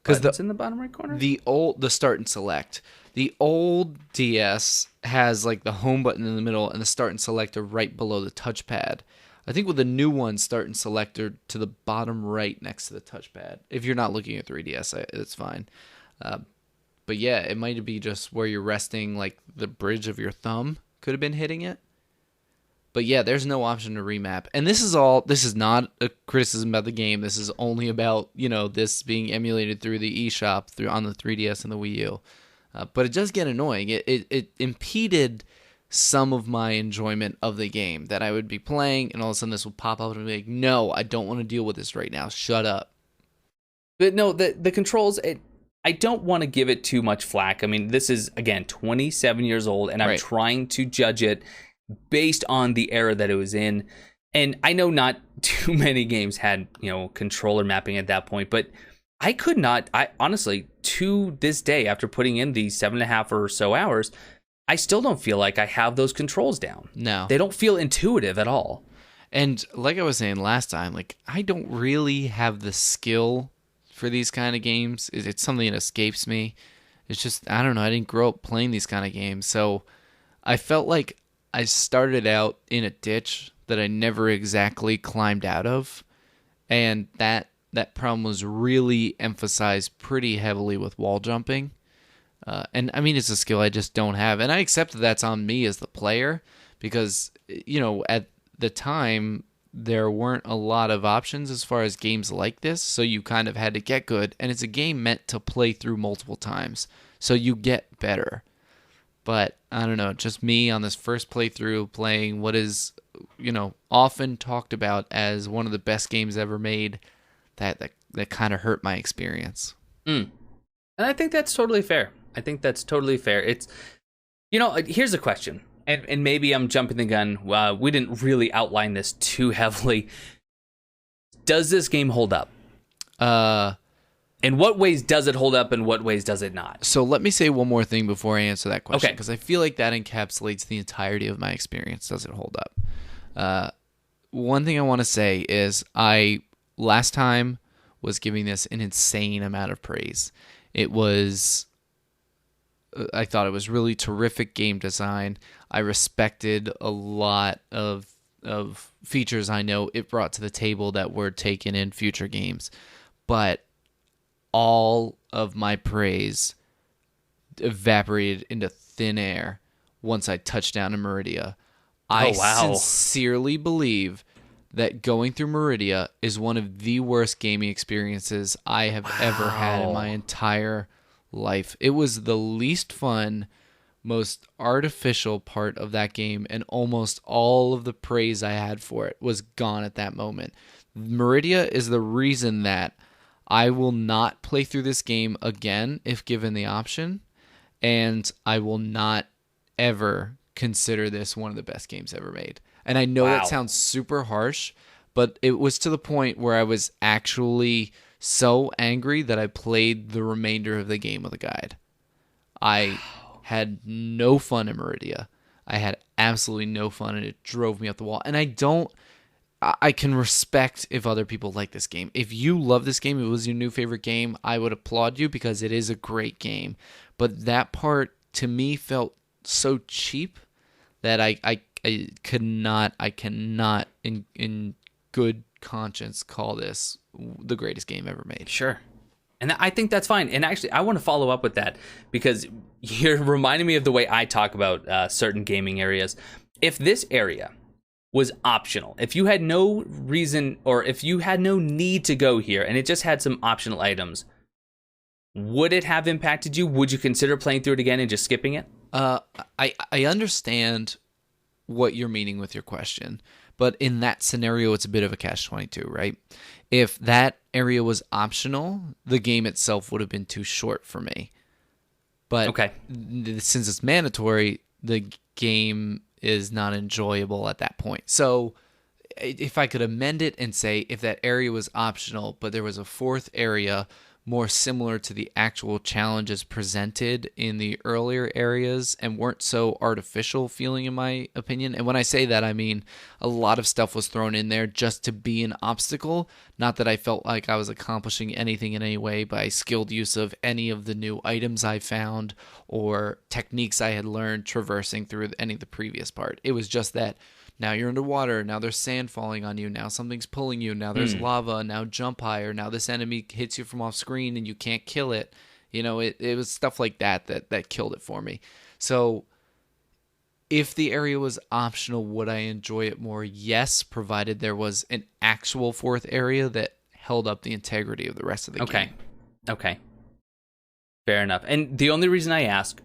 Buttons in the bottom right corner? The start and select. The old DS has like the home button in the middle and the start and select are right below the touchpad. I think with the new one, start and select are to the bottom right next to the touchpad. If you're not looking at 3DS, it's fine. But yeah, it might be just where you're resting, like the bridge of your thumb could have been hitting it. But yeah, there's no option to remap. And this is not a criticism about the game. This is only about, this being emulated through the eShop on the 3DS and the Wii U. But it does get annoying. It impeded some of my enjoyment of the game, that I would be playing and all of a sudden this would pop up and be like, no, I don't want to deal with this right now. Shut up. But no, the controls, I don't want to give it too much flack. I mean, this is, again, 27 years old, and I'm trying to judge it based on the era that it was in. And I know not too many games had, controller mapping at that point, but I could not, honestly, to this day, after putting in these 7.5 or so hours, I still don't feel like I have those controls down. No. They don't feel intuitive at all. And like I was saying last time, like, I don't really have the skill for these kind of games. It's something that escapes me. It's just, I don't know, I didn't grow up playing these kind of games. So I felt like I started out in a ditch that I never exactly climbed out of. And that problem was really emphasized pretty heavily with wall jumping. And I mean, it's a skill I just don't have. And I accept that that's on me as the player because, at the time, there weren't a lot of options as far as games like this. So you kind of had to get good. And it's a game meant to play through multiple times. So you get better. But I don't know, just me on this first playthrough playing what is, often talked about as one of the best games ever made, that kind of hurt my experience. And I think that's totally fair. It's, here's a question, and maybe I'm jumping the gun. We didn't really outline this too heavily. Does this game hold up? In what ways does it hold up, and what ways does it not? So let me say one more thing before I answer that question, because I feel like that encapsulates the entirety of my experience. Does it hold up? One thing I want to say is I last time was giving this an insane amount of praise. I thought it was really terrific game design. I respected a lot of features I know it brought to the table that were taken in future games. But all of my praise evaporated into thin air once I touched down in Meridia. I sincerely believe that going through Meridia is one of the worst gaming experiences I have ever had in my entire life. It was the least fun, most artificial part of that game, and almost all of the praise I had for it was gone at that moment. Meridia is the reason that I will not play through this game again if given the option, and I will not ever consider this one of the best games ever made. And I know that sounds super harsh, but it was to the point where I was actually so angry that I played the remainder of the game with a guide. I had no fun in Meridia. I had absolutely no fun, and it drove me up the wall. And I can respect if other people like this game. If you love this game, it was your new favorite game, I would applaud you because it is a great game. But that part, to me, felt so cheap that I cannot in good conscience call this the greatest game ever made. Sure. And I think that's fine. And actually, I want to follow up with that because you're reminding me of the way I talk about certain gaming areas. If this area was optional, if you had no reason or if you had no need to go here and it just had some optional items, would it have impacted you? Would you consider playing through it again and just skipping it? I understand what you're meaning with your question, but in that scenario, it's a bit of a catch-22, right? If that area was optional, the game itself would have been too short for me. But Okay. Since it's mandatory, the game is not enjoyable at that point. So if I could amend it and say if that area was optional, but there was a fourth area more similar to the actual challenges presented in the earlier areas and weren't so artificial feeling, in my opinion. And when I say that, I mean a lot of stuff was thrown in there just to be an obstacle. Not that I felt like I was accomplishing anything in any way by skilled use of any of the new items I found or techniques I had learned traversing through any of the previous part. It was just that now you're underwater, now there's sand falling on you, now something's pulling you, now there's lava, now jump higher, now this enemy hits you from off screen and you can't kill it. You know, it was stuff like that killed it for me. So if the area was optional, would I enjoy it more? Yes, provided there was an actual fourth area that held up the integrity of the rest of the game. Okay. Fair enough. And the only reason I ask,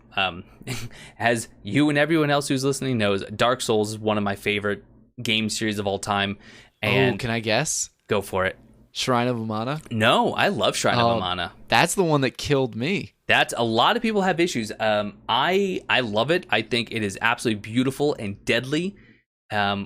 as you and everyone else who's listening knows, Dark Souls is one of my favorite game series of all time. And can I guess? Go for it. Shrine of Amana? No, I love Shrine of Amana. That's the one that killed me. That's a lot of people have issues. I love it. I think it is absolutely beautiful and deadly,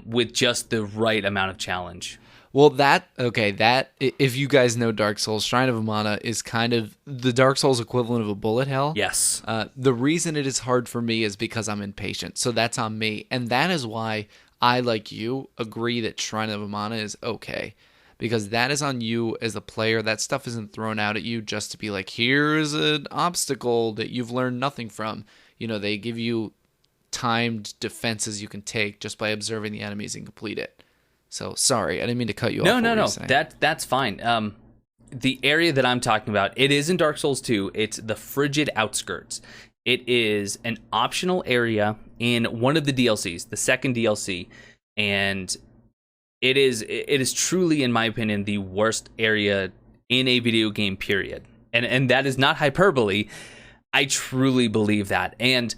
with just the right amount of challenge. Well, if you guys know Dark Souls, Shrine of Amana is kind of the Dark Souls equivalent of a bullet hell. Yes. The reason it is hard for me is because I'm impatient. So that's on me. And that is why I, like you, agree that Shrine of Amana is okay. Because that is on you as a player. That stuff isn't thrown out at you just to be like, here's an obstacle that you've learned nothing from. You know, they give you timed defenses you can take just by observing the enemies and complete it. So, sorry, I didn't mean to cut you off. No. That's fine. The area that I'm talking about, it is in Dark Souls 2. It's the Frigid Outskirts. It is an optional area in one of the DLCs, the second DLC, and it is truly, in my opinion, the worst area in a video game, period. And that is not hyperbole. I truly believe that. And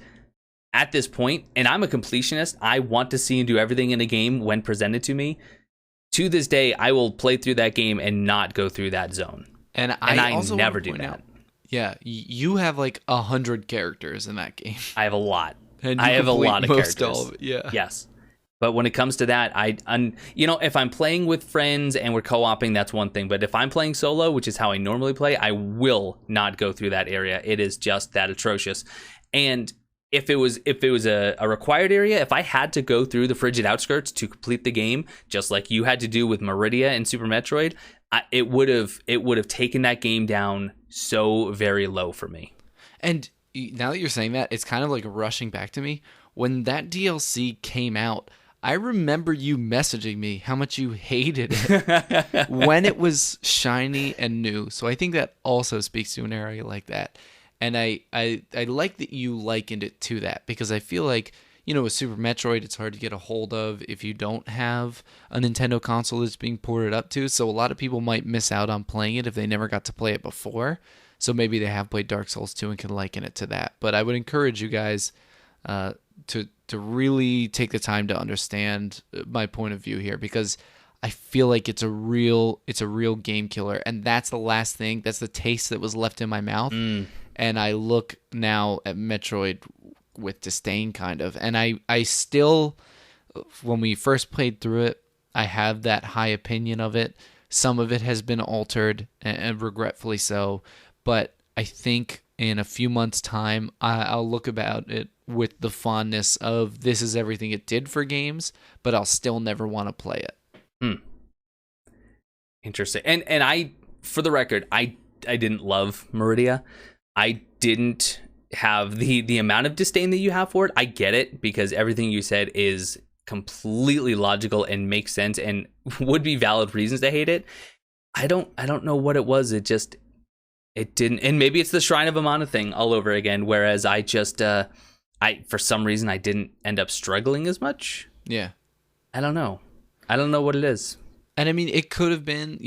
at this point, and I'm a completionist, I want to see and do everything in a game when presented to me. To this day, I will play through that game and not go through that zone. And I also never do that. Out, yeah, you have like 100 characters in that game. I have a lot. And I have a lot of characters. All of it, yeah. Yes. But when it comes to that, if I'm playing with friends and we're co-oping, that's one thing. But if I'm playing solo, which is how I normally play, I will not go through that area. It is just that atrocious. And if it was a required area, if I had to go through the Frigid Outskirts to complete the game, just like you had to do with Meridia in Super Metroid, it would have taken that game down so very low for me. And now that you're saying that, it's kind of like rushing back to me. When that DLC came out, I remember you messaging me how much you hated it when it was shiny and new. So I think that also speaks to an area like that. And I like that you likened it to that, because I feel like, you know, with Super Metroid, it's hard to get a hold of if you don't have a Nintendo console that's being ported up to. So a lot of people might miss out on playing it if they never got to play it before. So maybe they have played Dark Souls 2 and can liken it to that. But I would encourage you guys to really take the time to understand my point of view here, because I feel like it's a real game killer, and that's the last thing. That's the taste that was left in my mouth. And I look now at Metroid with disdain, kind of. And I still, when we first played through it, I have that high opinion of it. Some of it has been altered, and regretfully so. But I think in a few months' time, I'll look about it with the fondness of this is everything it did for games, but I'll still never want to play it. Interesting. And I, for the record, I didn't love Meridia. I didn't have the amount of disdain that you have for it. I get it, because everything you said is completely logical and makes sense and would be valid reasons to hate it. I don't know what it was. It didn't. And maybe it's the Shrine of Amana thing all over again, whereas I just for some reason I didn't end up struggling as much. Yeah. I don't know what it is. And I mean, it could have been,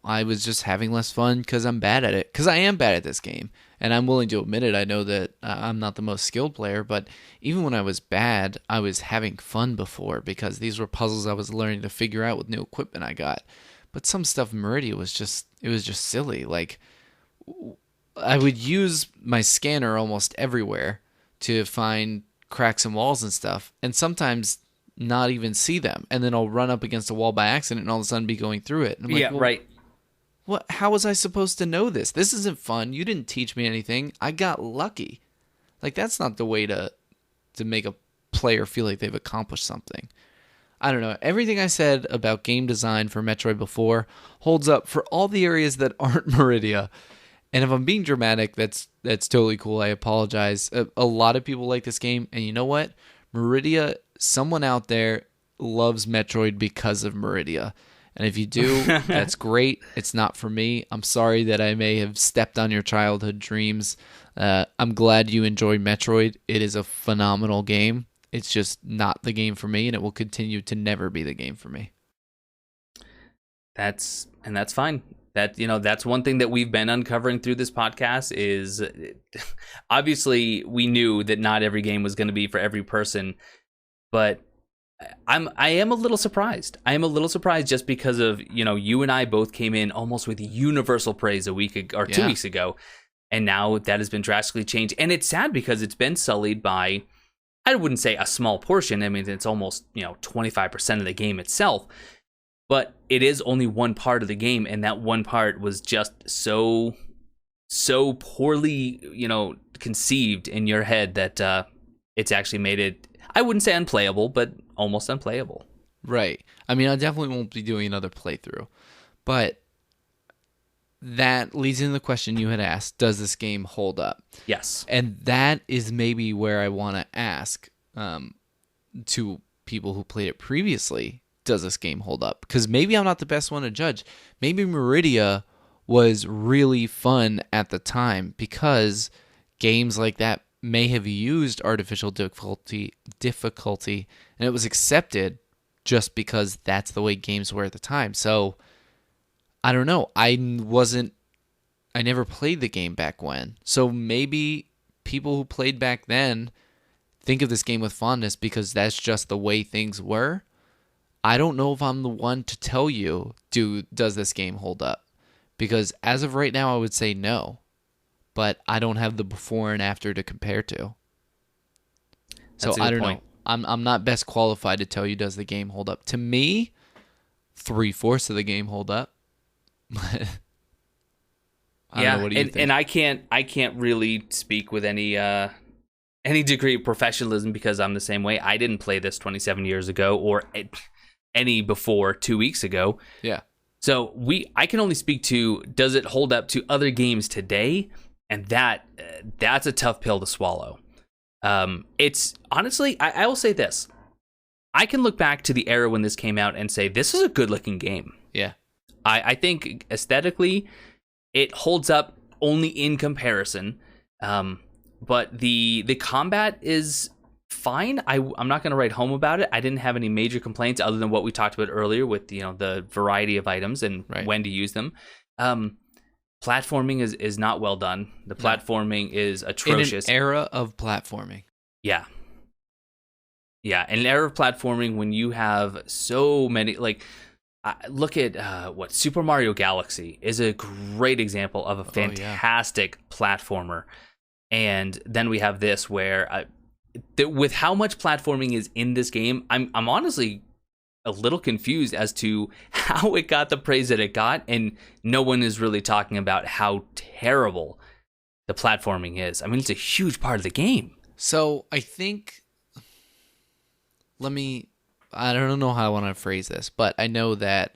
I was just having less fun because I'm bad at it. Because I am bad at this game. And I'm willing to admit it. I know that I'm not the most skilled player. But even when I was bad, I was having fun before. Because these were puzzles I was learning to figure out with new equipment I got. But some stuff in Meridia was just silly. Like, I would use my scanner almost everywhere to find cracks in walls and stuff. And sometimes not even see them, and then I'll run up against a wall by accident and all of a sudden be going through it. And I'm like, right. What? How was I supposed to know this? This isn't fun. You didn't teach me anything. I got lucky. Like, that's not the way to make a player feel like they've accomplished something. I don't know. Everything I said about game design for Metroid before holds up for all the areas that aren't Meridia. And if I'm being dramatic, that's totally cool. I apologize. A lot of people like this game, and you know what? Meridia, someone out there loves Metroid because of Meridia. And if you do, that's great. It's not for me. I'm sorry that I may have stepped on your childhood dreams. I'm glad you enjoy Metroid. It is a phenomenal game. It's just not the game for me, and it will continue to never be the game for me. That's fine. That's one thing that we've been uncovering through this podcast is obviously we knew that not every game was going to be for every person, but I am a little surprised. I am a little surprised just because of, you and I both came in almost with universal praise a week ago, or 2 weeks ago, and now that has been drastically changed. And it's sad because it's been sullied by, I wouldn't say a small portion. I mean, it's almost, 25% of the game itself. But it is only one part of the game, and that one part was just so poorly, conceived in your head that it's actually made it, I wouldn't say unplayable, but almost unplayable. Right. I mean, I definitely won't be doing another playthrough. But that leads into the question you had asked, does this game hold up? Yes. And that is maybe where I want to ask to people who played it previously, does this game hold up? Because maybe I'm not the best one to judge. Maybe Meridia was really fun at the time because games like that may have used artificial difficulty, and it was accepted just because that's the way games were at the time. So, I don't know. I never played the game back when. So maybe people who played back then think of this game with fondness because that's just the way things were. I don't know if I'm the one to tell you, does this game hold up? Because as of right now, I would say no. But I don't have the before and after to compare to. So I don't know. I'm not best qualified to tell you, does the game hold up? To me, 3/4 of the game hold up. I don't know, what do you think? And I can't really speak with any degree of professionalism because I'm the same way. I didn't play this 27 years ago or any before 2 weeks ago. Yeah. So I can only speak to, does it hold up to other games today? And that's a tough pill to swallow. It's honestly, I will say this. I can look back to the era when this came out and say, this is a good looking game. Yeah. I think aesthetically, it holds up only in comparison. But the combat is fine. I'm not going to write home about it. I didn't have any major complaints other than what we talked about earlier with the variety of items and when to use them. Platforming is not well done. The platforming is atrocious. In an era of platforming. Yeah. Yeah, in an era of platforming when you have so many, look at what Super Mario Galaxy is a great example of a fantastic platformer. And then we have this where with how much platforming is in this game, I'm honestly a little confused as to how it got the praise that it got, and no one is really talking about how terrible the platforming is. I mean, it's a huge part of the game. So I think, I don't know how I want to phrase this, but I know that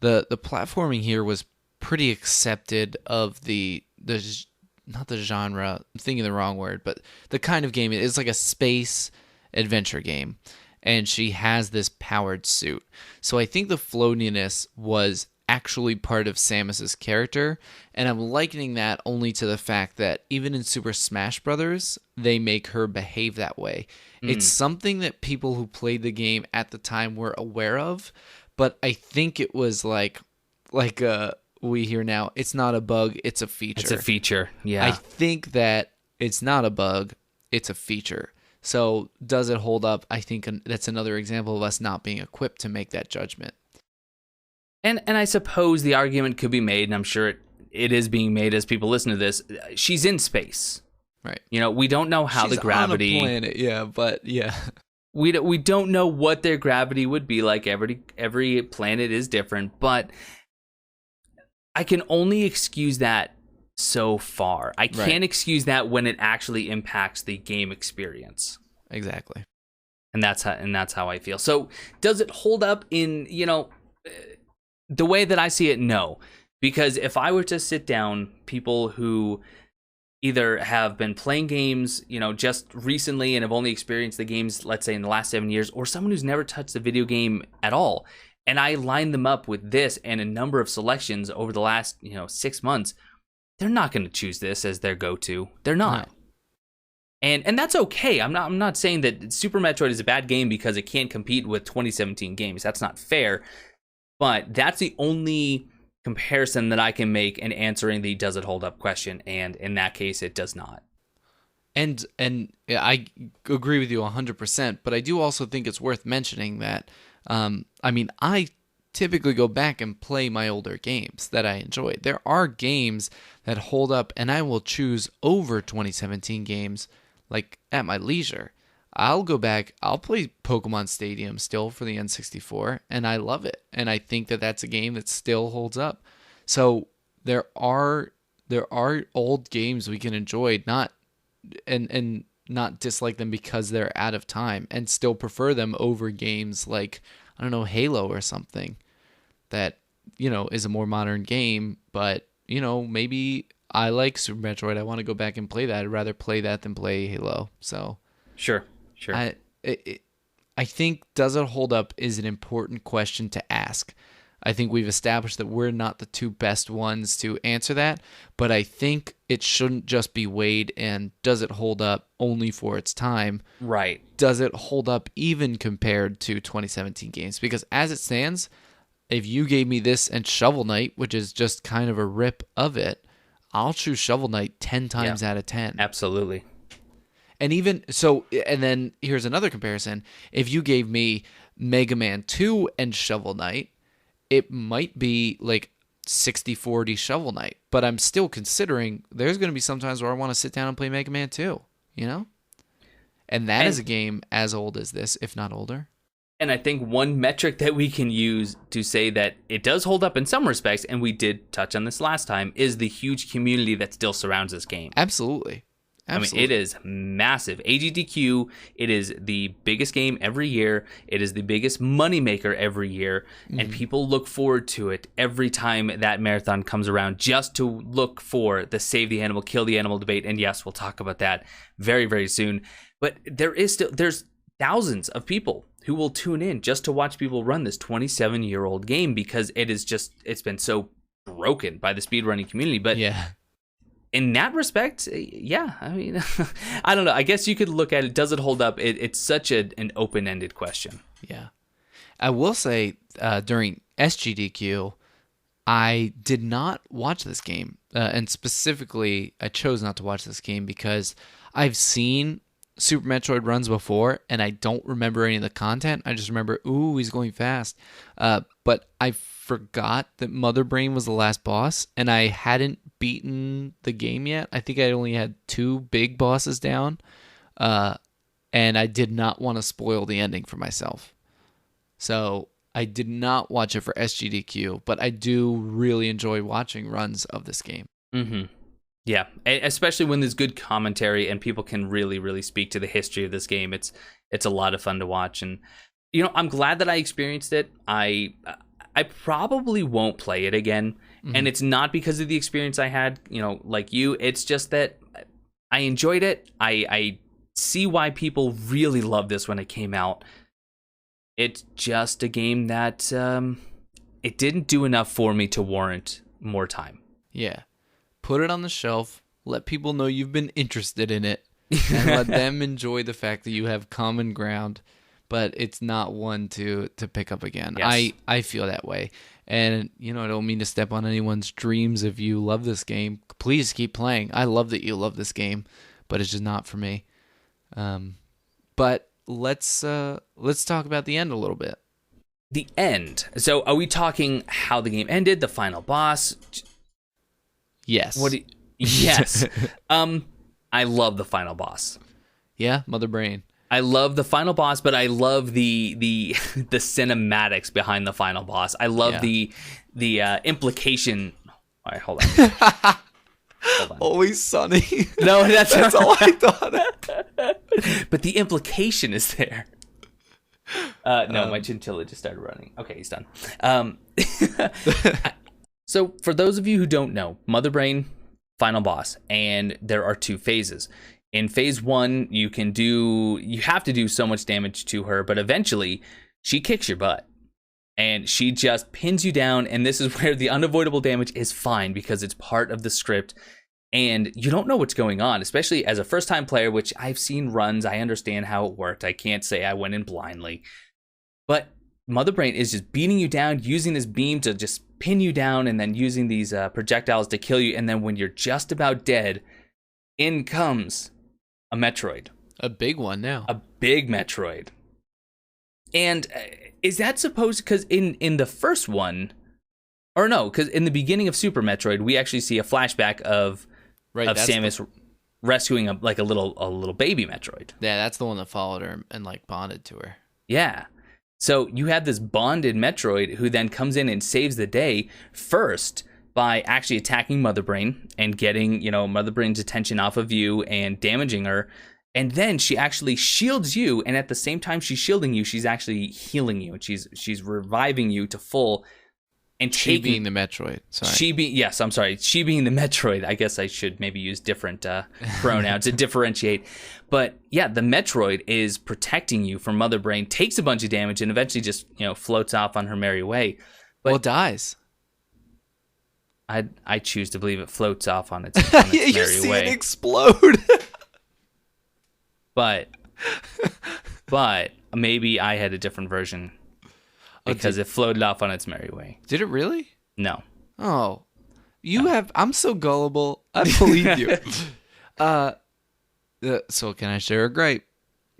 the platforming here was pretty accepted of not the genre, I'm thinking the wrong word, but the kind of game. It's like a space adventure game. And she has this powered suit. So I think the floatiness was actually part of Samus's character. And I'm likening that only to the fact that even in Super Smash Brothers, they make her behave that way. It's something that people who played the game at the time were aware of, but I think it was like we hear now, it's not a bug, it's a feature. It's a feature, yeah. I think that it's not a bug, it's a feature. So does it hold up? I think that's another example of us not being equipped to make that judgment. And I suppose the argument could be made, and I'm sure it is being made as people listen to this. She's in space, right? We don't know how She's the gravity on a planet, yeah, but yeah, we don't know what their gravity would be like. Every planet is different, but I can only excuse that so far. I can't excuse that when it actually impacts the game experience. Exactly. And that's how I feel. So does it hold up in, the way that I see it? No. Because if I were to sit down people who either have been playing games, just recently and have only experienced the games, let's say in the last 7 years, or someone who's never touched a video game at all, and I line them up with this and a number of selections over the last, 6 months, they're not going to choose this as their go-to. They're not. No. And that's okay. I'm not saying that Super Metroid is a bad game because it can't compete with 2017 games. That's not fair. But that's the only comparison that I can make in answering the does it hold up question, and in that case it does not. And I agree with you 100%, but I do also think it's worth mentioning that I typically go back and play my older games that I enjoyed. There are games that hold up, and I will choose over 2017 games, like at my leisure. I'll go back, I'll play Pokemon Stadium still for the N64, and I love it. And I think that that's a game that still holds up. So there are old games we can enjoy, not dislike them because they're out of time, and still prefer them over games like, I don't know, Halo or something that, is a more modern game, but, maybe I like Super Metroid. I want to go back and play that. I'd rather play that than play Halo. So Sure. I think does it hold up is an important question to ask. I think we've established that we're not the two best ones to answer that, but I think it shouldn't just be weighed in does it hold up only for its time. Right. Does it hold up even compared to 2017 games? Because as it stands, if you gave me this and Shovel Knight, which is just kind of a rip of it, I'll choose Shovel Knight 10 times out of 10. Absolutely. And even so, and then here's another comparison. If you gave me Mega Man 2 and Shovel Knight, it might be like 60-40 Shovel Knight, but I'm still considering there's going to be some times where I want to sit down and play Mega Man 2, And that is a game as old as this, if not older. And I think one metric that we can use to say that it does hold up in some respects, and we did touch on this last time, is the huge community that still surrounds this game. Absolutely. Absolutely. I mean, it is massive. AGDQ, it is the biggest game every year. It is the biggest moneymaker every year. Mm-hmm. And people look forward to it every time that marathon comes around just to look for the save the animal, kill the animal debate. And yes, we'll talk about that very, very soon. But there's thousands of people who will tune in just to watch people run this 27-year-old game because it's been so broken by the speedrunning community. But yeah. In that respect, yeah, I mean, I don't know. I guess you could look at it. Does it hold up? It's such an open-ended question. Yeah. I will say during SGDQ, I did not watch this game. And specifically, I chose not to watch this game because I've seen Super Metroid runs before, and I don't remember any of the content. I just remember, ooh, he's going fast. But I forgot that Mother Brain was the last boss, and I hadn't beaten the game yet. I think I only had 2 big bosses down, and I did not want to spoil the ending for myself. So I did not watch it for SGDQ, but I do really enjoy watching runs of this game. Mm-hmm. Yeah, especially when there's good commentary and people can really, really speak to the history of this game. It's a lot of fun to watch, and I'm glad that I experienced it. I probably won't play it again, and it's not because of the experience I had, like you. It's just that I enjoyed it. I see why people really loved this when it came out. It's just a game that it didn't do enough for me to warrant more time. Yeah. Put it on the shelf, let people know you've been interested in it, and let them enjoy the fact that you have common ground. but it's not one to pick up again. Yes. I feel that way. And, I don't mean to step on anyone's dreams. If you love this game, please keep playing. I love that you love this game, but it's just not for me. But let's talk about the end a little bit. The end. So are we talking how the game ended, the final boss? Yes. Yes. I love the final boss. Yeah, Mother Brain. I love the final boss, but I love the the cinematics behind the final boss. I love the implication. All right, hold on. Hold on. Always sunny. No, that's all I thought. But the implication is there. No, my chinchilla just started running. Okay, he's done. So for those of you who don't know, Mother Brain, final boss, and there are 2 phases. In phase 1, you have to do so much damage to her, but eventually she kicks your butt and she just pins you down. And this is where the unavoidable damage is fine because it's part of the script and you don't know what's going on, especially as a first time player, which I've seen runs. I understand how it worked. I can't say I went in blindly, but Mother Brain is just beating you down, using this beam to just pin you down and then using these projectiles to kill you. And then when you're just about dead, in comes a Metroid. A big one now. A big Metroid. And is that supposed... Because in the first one... Or no, because in the beginning of Super Metroid, we actually see a flashback of Samus rescuing a little baby Metroid. Yeah, that's the one that followed her and bonded to her. Yeah. So you have this bonded Metroid who then comes in and saves the day first by actually attacking Mother Brain and getting, Mother Brain's attention off of you and damaging her. And then she actually shields you. And at the same time she's shielding you, she's actually healing you. And she's reviving you to full. And she being the Metroid. Sorry. She being the Metroid. I guess I should maybe use different pronouns to differentiate. But yeah, the Metroid is protecting you from Mother Brain, takes a bunch of damage, and eventually just floats off on her merry way. But it dies. I choose to believe it floats off on its merry way. You see it explode. But maybe I had a different version because it floated off on its merry way. Did it really? No. Oh, I'm so gullible. I believe you. So can I share a gripe?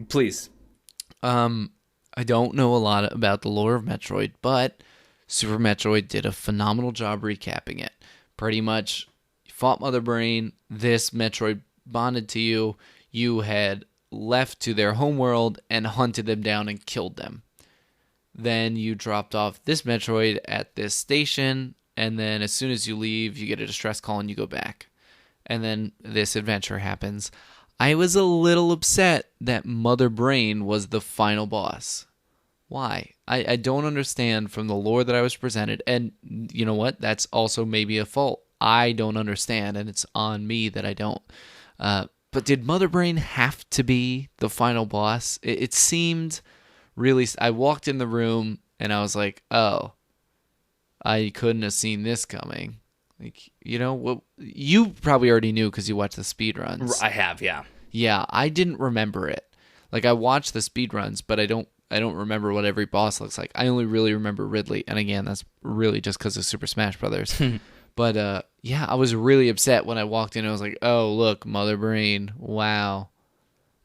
Please. I don't know a lot about the lore of Metroid, but Super Metroid did a phenomenal job recapping it. Pretty much, you fought Mother Brain, this Metroid bonded to you, you had left to their homeworld and hunted them down and killed them. Then you dropped off this Metroid at this station, and then as soon as you leave, you get a distress call and you go back. And then this adventure happens. I was a little upset that Mother Brain was the final boss. Why? I don't understand from the lore that I was presented. And you know what? That's also maybe a fault. I don't understand, and it's on me that I don't. But did Mother Brain have to be the final boss? It seemed really... I walked in the room, and I was like, oh, I couldn't have seen this coming. What you probably already knew because you watched the speedruns. I have, yeah. Yeah, I didn't remember it. I watched the speedruns, but I don't remember what every boss looks like. I only really remember Ridley, and again, that's really just because of Super Smash Brothers. But yeah, I was really upset when I walked in. I was like, "Oh, look, Mother Brain! Wow!"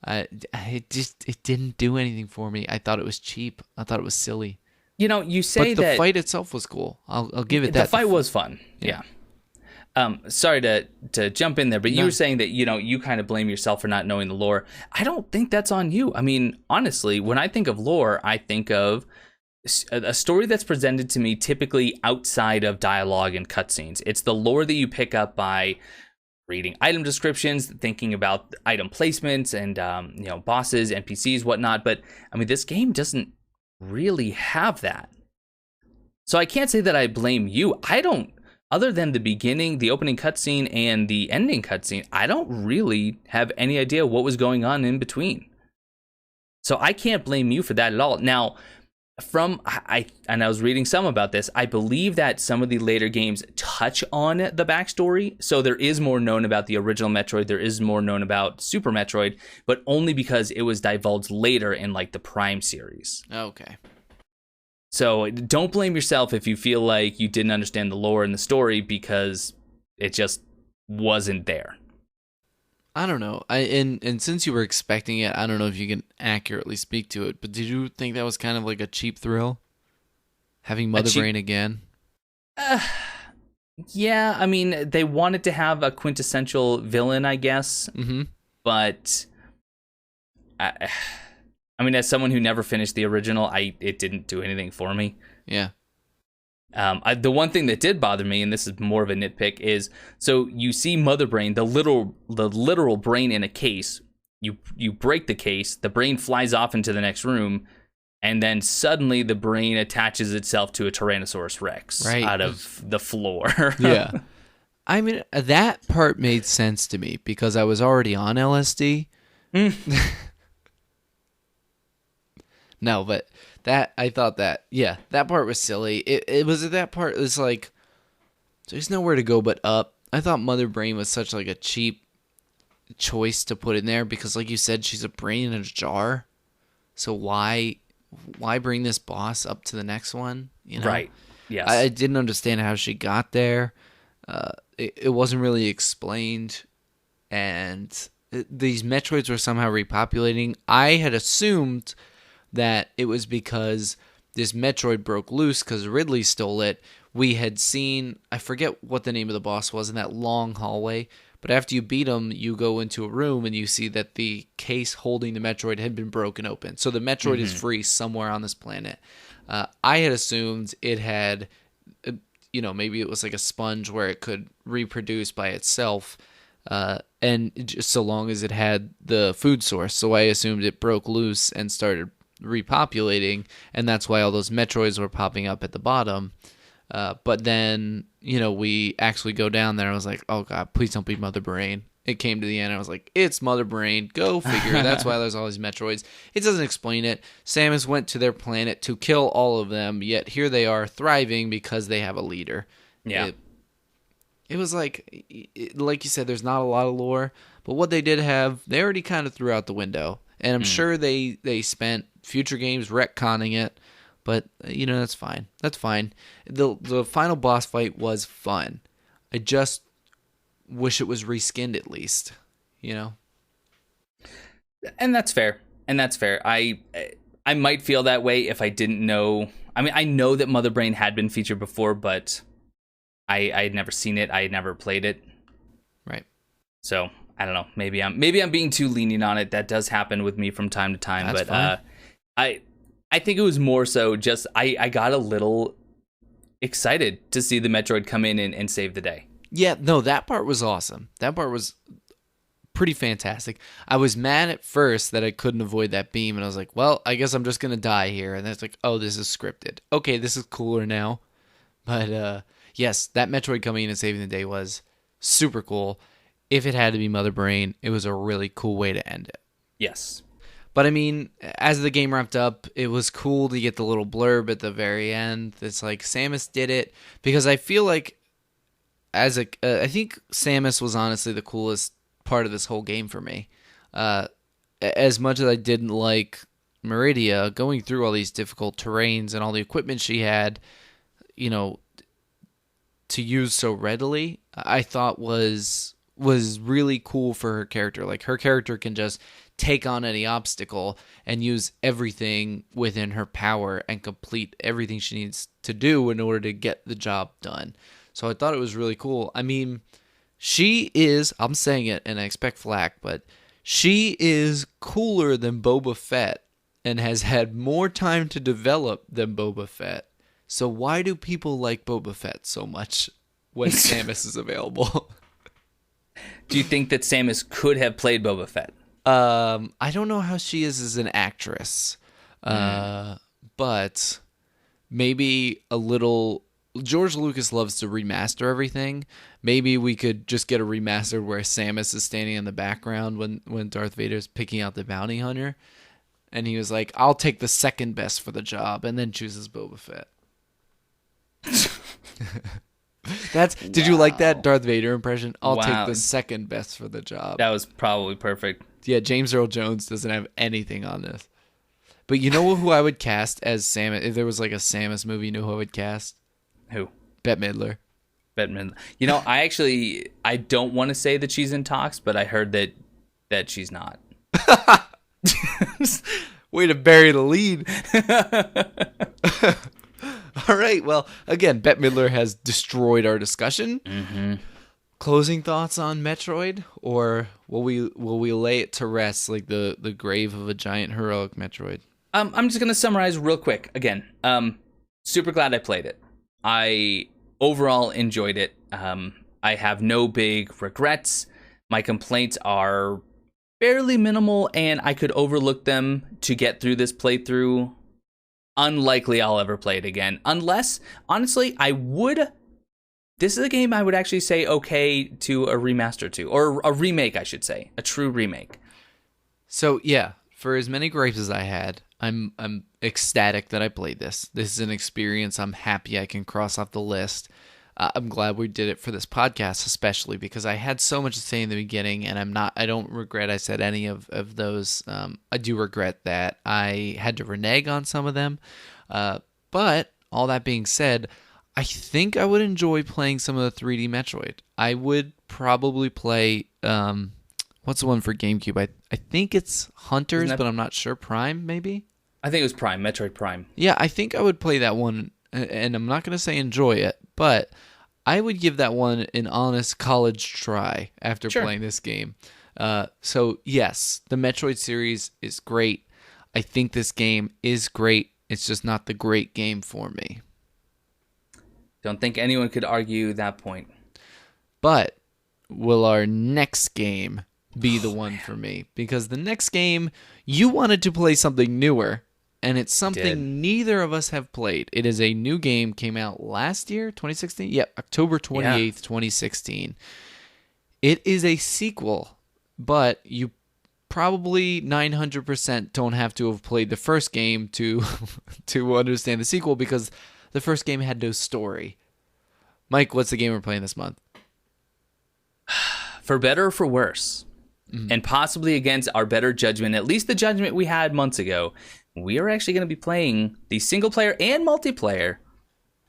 It didn't do anything for me. I thought it was cheap. I thought it was silly. You say but that the fight itself was cool. I'll give it that. The fight was fun. Yeah. Sorry to jump in there, but you were saying that, you kind of blame yourself for not knowing the lore. I don't think that's on you. I mean, honestly, when I think of lore, I think of a story that's presented to me typically outside of dialogue and cutscenes. It's the lore that you pick up by reading item descriptions, thinking about item placements and, bosses, NPCs, whatnot. But I mean, this game doesn't really have that. So I can't say that I blame you. Other than the beginning, the opening cutscene, and the ending cutscene, I don't really have any idea what was going on in between. So I can't blame you for that at all. Now, and I was reading some about this. I believe that some of the later games touch on the backstory, so there is more known about the original Metroid. There is more known about Super Metroid, but only because it was divulged later in like the Prime series. Okay. So don't blame yourself if you feel like you didn't understand the lore and the story because it just wasn't there. I don't know. And since you were expecting it, I don't know if you can accurately speak to it, but did you think that was kind of like a cheap thrill? Having Mother Brain again? Yeah, I mean, they wanted to have a quintessential villain, I guess. Mm-hmm. But I mean, as someone who never finished the original, it didn't do anything for me. Yeah. The one thing that did bother me, and this is more of a nitpick, is so you see Mother Brain, the literal brain in a case. You break the case, the brain flies off into the next room, and then suddenly the brain attaches itself to a Tyrannosaurus Rex out of the floor. Yeah. I mean, that part made sense to me because I was already on LSD. No, but I thought that part was silly. It was at that part. It was like there's nowhere to go but up. I thought Mother Brain was such like a cheap choice to put in there because, like you said, she's a brain in a jar. So why bring this boss up to the next one? You know? Right. Yes. I didn't understand how she got there. It wasn't really explained, and these Metroids were somehow repopulating. I had assumed that it was because this Metroid broke loose because Ridley stole it. We had seen, I forget what the name of the boss was in that long hallway, but after you beat him, you go into a room and you see that the case holding the Metroid had been broken open. So the Metroid is free somewhere on this planet. I had assumed it had, maybe it was like a sponge where it could reproduce by itself, and just so long as it had the food source. So I assumed it broke loose and started repopulating, and that's why all those Metroids were popping up at the bottom. But then, we actually go down there. I was like, oh God, please don't be Mother Brain. It came to the end. I was like, it's Mother Brain. Go figure. That's why there's all these Metroids. It doesn't explain it. Samus went to their planet to kill all of them, yet here they are thriving because they have a leader. Yeah. It was like you said, there's not a lot of lore, but what they did have, they already kind of threw out the window. And I'm sure they spent future games retconning it, but that's fine. That's fine. The final boss fight was fun. I just wish it was reskinned at least, And that's fair. I might feel that way if I didn't know. I mean, I know that Mother Brain had been featured before, but I had never seen it. I had never played it. Right. So I don't know. Maybe I'm being too lenient on it. That does happen with me from time to time. That's but fine. I think it was more so just I got a little excited to see the Metroid come in and save the day. Yeah, no, that part was awesome. That part was pretty fantastic. I was mad at first that I couldn't avoid that beam, and I was like, well, I guess I'm just going to die here. And then it's like, oh, this is scripted. Okay, this is cooler now. But yes, that Metroid coming in and saving the day was super cool. If it had to be Mother Brain, it was a really cool way to end it. Yes. But I mean, as the game wrapped up, it was cool to get the little blurb at the very end. It's like Samus did it, because I feel like I think Samus was honestly the coolest part of this whole game for me. As much as I didn't like Meridia, going through all these difficult terrains and all the equipment she had, to use so readily, I thought was really cool for her character. Like, her character can just take on any obstacle and use everything within her power and complete everything she needs to do in order to get the job done. So I thought it was really cool. I mean, she is, I'm saying it and I expect flack, but she is cooler than Boba Fett and has had more time to develop than Boba Fett. So why do people like Boba Fett so much when Samus is available? Do you think that Samus could have played Boba Fett? I don't know how she is as an actress, but maybe a little. George Lucas loves to remaster everything. Maybe we could just get a remaster where Samus is standing in the background when Darth Vader's picking out the bounty hunter, and he was like, "I'll take the second best for the job," and then chooses Boba Fett. Did you like that Darth Vader impression? I'll take the second best for the job. That was probably perfect. Yeah, James Earl Jones doesn't have anything on this. But you know who I would cast as Samus? If there was like a Samus movie, you know who I would cast? Who? Bette Midler. Bette Midler. You know, I don't want to say that she's in talks, but I heard that she's not. Way to bury the lead. All right. Well, again, Bette Midler has destroyed our discussion. Mm-hmm. Closing thoughts on Metroid, or will we lay it to rest like the grave of a giant heroic Metroid? I'm just gonna summarize real quick. Again, super glad I played it. I overall enjoyed it. I have no big regrets. My complaints are fairly minimal, and I could overlook them to get through this playthrough. Unlikely I'll ever play it again. Unless, honestly, I would... This is a game I would actually say okay to a remaster to. Or a remake, I should say. A true remake. So, yeah, for as many gripes as I had, I'm ecstatic that I played this. This is an experience I'm happy I can cross off the list. I'm glad we did it for this podcast, especially because I had so much to say in the beginning, and I don't regret I said any of those. I do regret that I had to renege on some of them. But all that being said, I think I would enjoy playing some of the 3D Metroid. I would probably play, what's the one for GameCube? I think it's Hunters, but I'm not sure. Prime, maybe? I think it was Prime, Metroid Prime. Yeah, I think I would play that one, and I'm not going to say enjoy it, but I would give that one an honest college try after playing this game. So, yes, the Metroid series is great. I think this game is great. It's just not the great game for me. Don't think anyone could argue that point. But will our next game be the one for me? Because the next game, you wanted to play something newer, and it's something neither of us have played. It is a new game, came out last year, 2016? Yep, October 28th, 2016. It is a sequel, but you probably 900% don't have to have played the first game to understand the sequel, because the first game had no story. Mike, what's the game we're playing this month? For better or for worse, and possibly against our better judgment, at least the judgment we had months ago, we are actually going to be playing the single player and multiplayer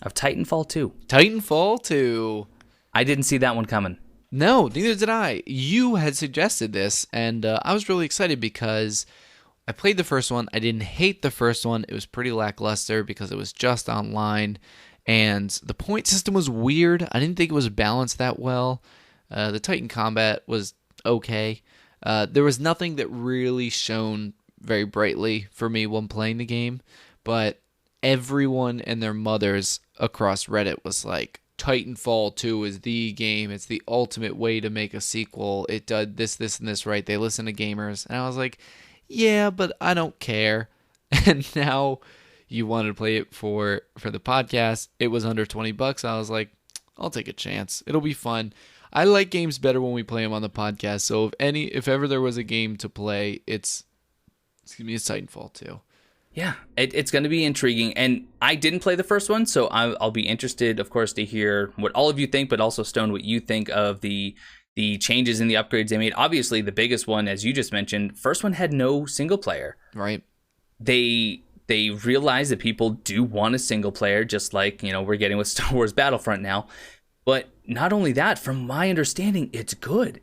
of Titanfall 2. Titanfall 2. I didn't see that one coming. No, neither did I. You had suggested this, and I was really excited because I played the first one. I didn't hate the first one. It was pretty lackluster because it was just online, and the point system was weird. I didn't think it was balanced that well. The Titan combat was okay. There was nothing that really shone very brightly for me when playing the game, but everyone and their mothers across Reddit was like, Titanfall 2 is the game. It's the ultimate way to make a sequel. It did this, and this right. They listen to gamers. And I was like, yeah, but I don't care. And now you wanted to play it for the podcast. It was under $20. I was like, I'll take a chance. It'll be fun. I like games better when we play them on the podcast. So if ever there was a game to play, it's Titanfall 2. Yeah, it's going to be intriguing. And I didn't play the first one, so I'll be interested, of course, to hear what all of you think, but also, Stone, what you think of the changes in the upgrades they made. Obviously, the biggest one, as you just mentioned, first one had no single player. Right. They realized that people do want a single player, just like, we're getting with Star Wars Battlefront now. But not only that, from my understanding, it's good.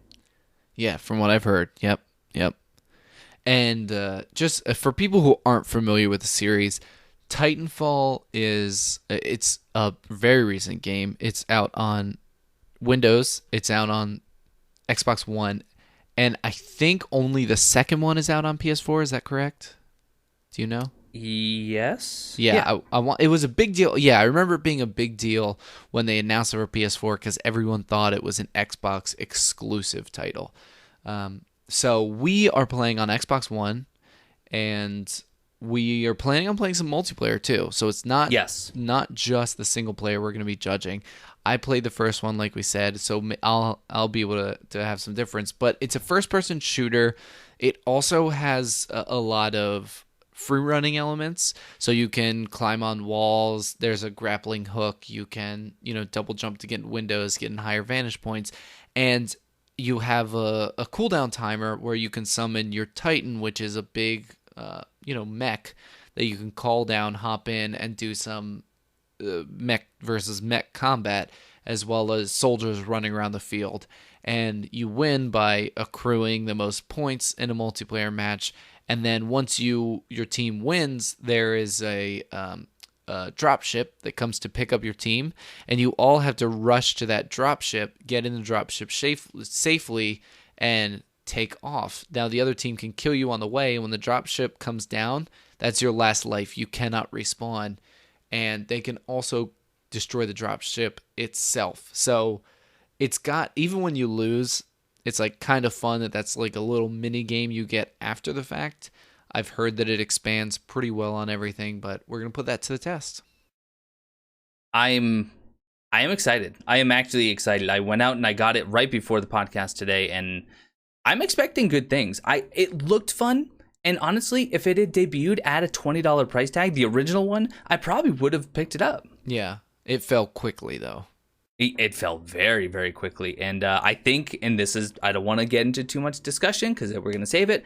Yeah, from what I've heard. Yep. And just for people who aren't familiar with the series, Titanfall it's a very recent game. It's out on Windows. It's out on Xbox One. And I think only the second one is out on PS4. Is that correct? Do you know? Yes. Yeah. It was a big deal. Yeah, I remember it being a big deal when they announced it for PS4 because everyone thought it was an Xbox exclusive title. So we are playing on Xbox One, and we are planning on playing some multiplayer too. So it's not just the single player we're going to be judging. I played the first one, like we said, so I'll be able to have some difference. But it's a first-person shooter. It also has a lot of free running elements. So you can climb on walls. There's a grappling hook. You can, double jump to get in windows, get in higher vantage points. And you have a cooldown timer where you can summon your Titan, which is a big, mech that you can call down, hop in, and do some mech versus mech combat, as well as soldiers running around the field. And you win by accruing the most points in a multiplayer match. And then once your team wins, there is a drop ship that comes to pick up your team, and you all have to rush to that drop ship, get in the drop ship safely, and take off. Now the other team can kill you on the way, and when the drop ship comes down, that's your last life. You cannot respawn, and they can also destroy the drop ship itself. So it's got, even when you lose, it's like kind of fun that's like a little mini game you get after the fact. I've heard that it expands pretty well on everything, but we're going to put that to the test. I am excited. I am actually excited. I went out and I got it right before the podcast today, and I'm expecting good things. It looked fun, and honestly, if it had debuted at a $20 price tag, the original one, I probably would have picked it up. Yeah, it fell quickly though. It fell very, very quickly, and I think, and this is, I don't want to get into too much discussion because we're going to save it,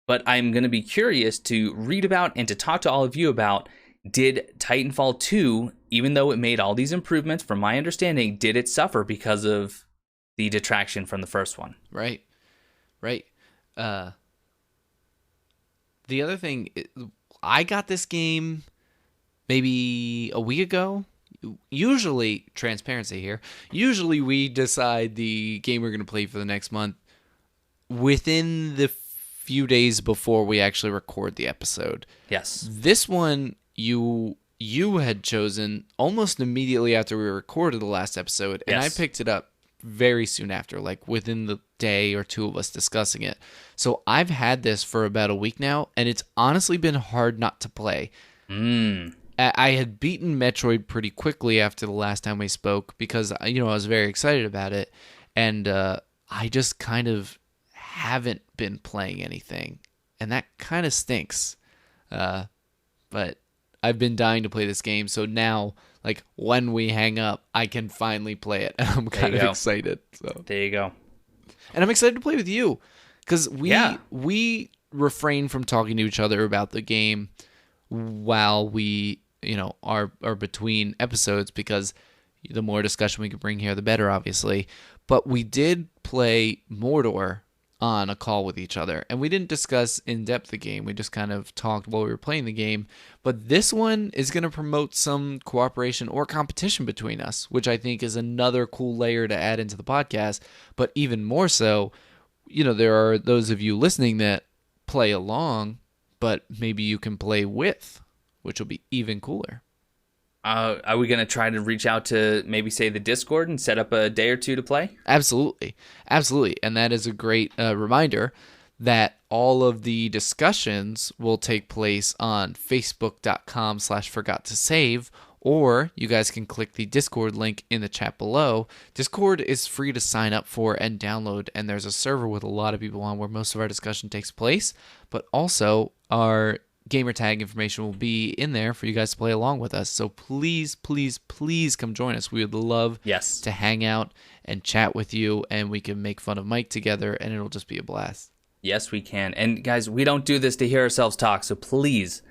but I'm going to be curious to read about and to talk to all of you about, did Titanfall 2, even though it made all these improvements, from my understanding, did it suffer because of the detraction from the first one? Right. The other thing, I got this game maybe a week ago. Usually, transparency here, usually we decide the game we're going to play for the next month within the few days before we actually record the episode. Yes. This one, you had chosen almost immediately after we recorded the last episode, and yes. I picked it up very soon after, like within the day or two of us discussing it. So I've had this for about a week now, and it's honestly been hard not to play. I had beaten Metroid pretty quickly after the last time we spoke because, I was very excited about it, and I just kind of haven't been playing anything, and that kind of stinks. But I've been dying to play this game, so now, like, when we hang up, I can finally play it, and I'm kind of excited. So there you go. And I'm excited to play with you, because we refrain from talking to each other about the game while we are between episodes, because the more discussion we can bring here, the better, obviously. But we did play Mordor on a call with each other, and we didn't discuss in depth the game. We just kind of talked while we were playing the game. But this one is going to promote some cooperation or competition between us, which I think is another cool layer to add into the podcast. But even more so, there are those of you listening that play along, but maybe you can play with, which will be even cooler. Are we going to try to reach out to maybe, say, the Discord and set up a day or two to play? Absolutely. And that is a great reminder that all of the discussions will take place on facebook.com/forgottosave, or you guys can click the Discord link in the chat below. Discord is free to sign up for and download, and there's a server with a lot of people on where most of our discussion takes place, but also our gamer tag information will be in there for you guys to play along with us. So please, please, please come join us. We would love to hang out and chat with you, and we can make fun of Mike together, and it'll just be a blast. Yes, we can. And guys, we don't do this to hear ourselves talk, so please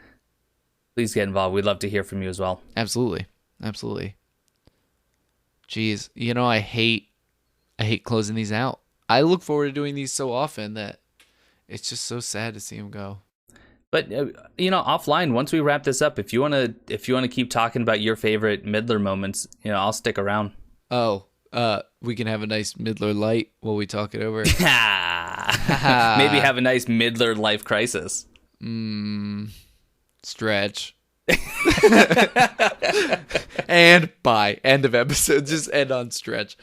get involved. We'd love to hear from you as well. Absolutely. Jeez, I hate closing these out. I look forward to doing these so often that it's just so sad to see them go. But offline, once we wrap this up, if you wanna keep talking about your favorite Midler moments, I'll stick around. Oh, we can have a nice Midler light while we talk it over. Maybe have a nice Midler life crisis. Stretch. And bye. End of episode. Just end on stretch.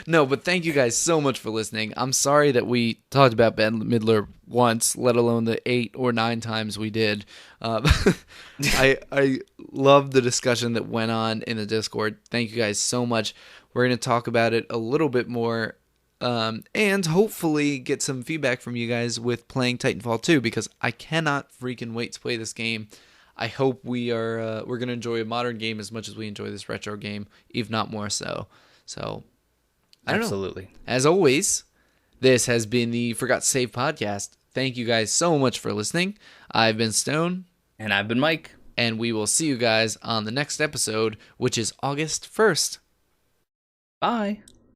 No, but thank you guys so much for listening. I'm sorry that we talked about Ben Midler once, let alone the 8 or 9 times we did. I love the discussion that went on in the Discord. Thank you guys so much. We're going to talk about it a little bit more and hopefully get some feedback from you guys with playing Titanfall 2, because I cannot freaking wait to play this game. I hope we're gonna enjoy a modern game as much as we enjoy this retro game, if not more so. So I don't know. Absolutely. As always, this has been the Forgot to Save podcast. Thank you guys so much for listening. I've been Stone. And I've been Mike. And we will see you guys on the next episode, which is August 1st. Bye.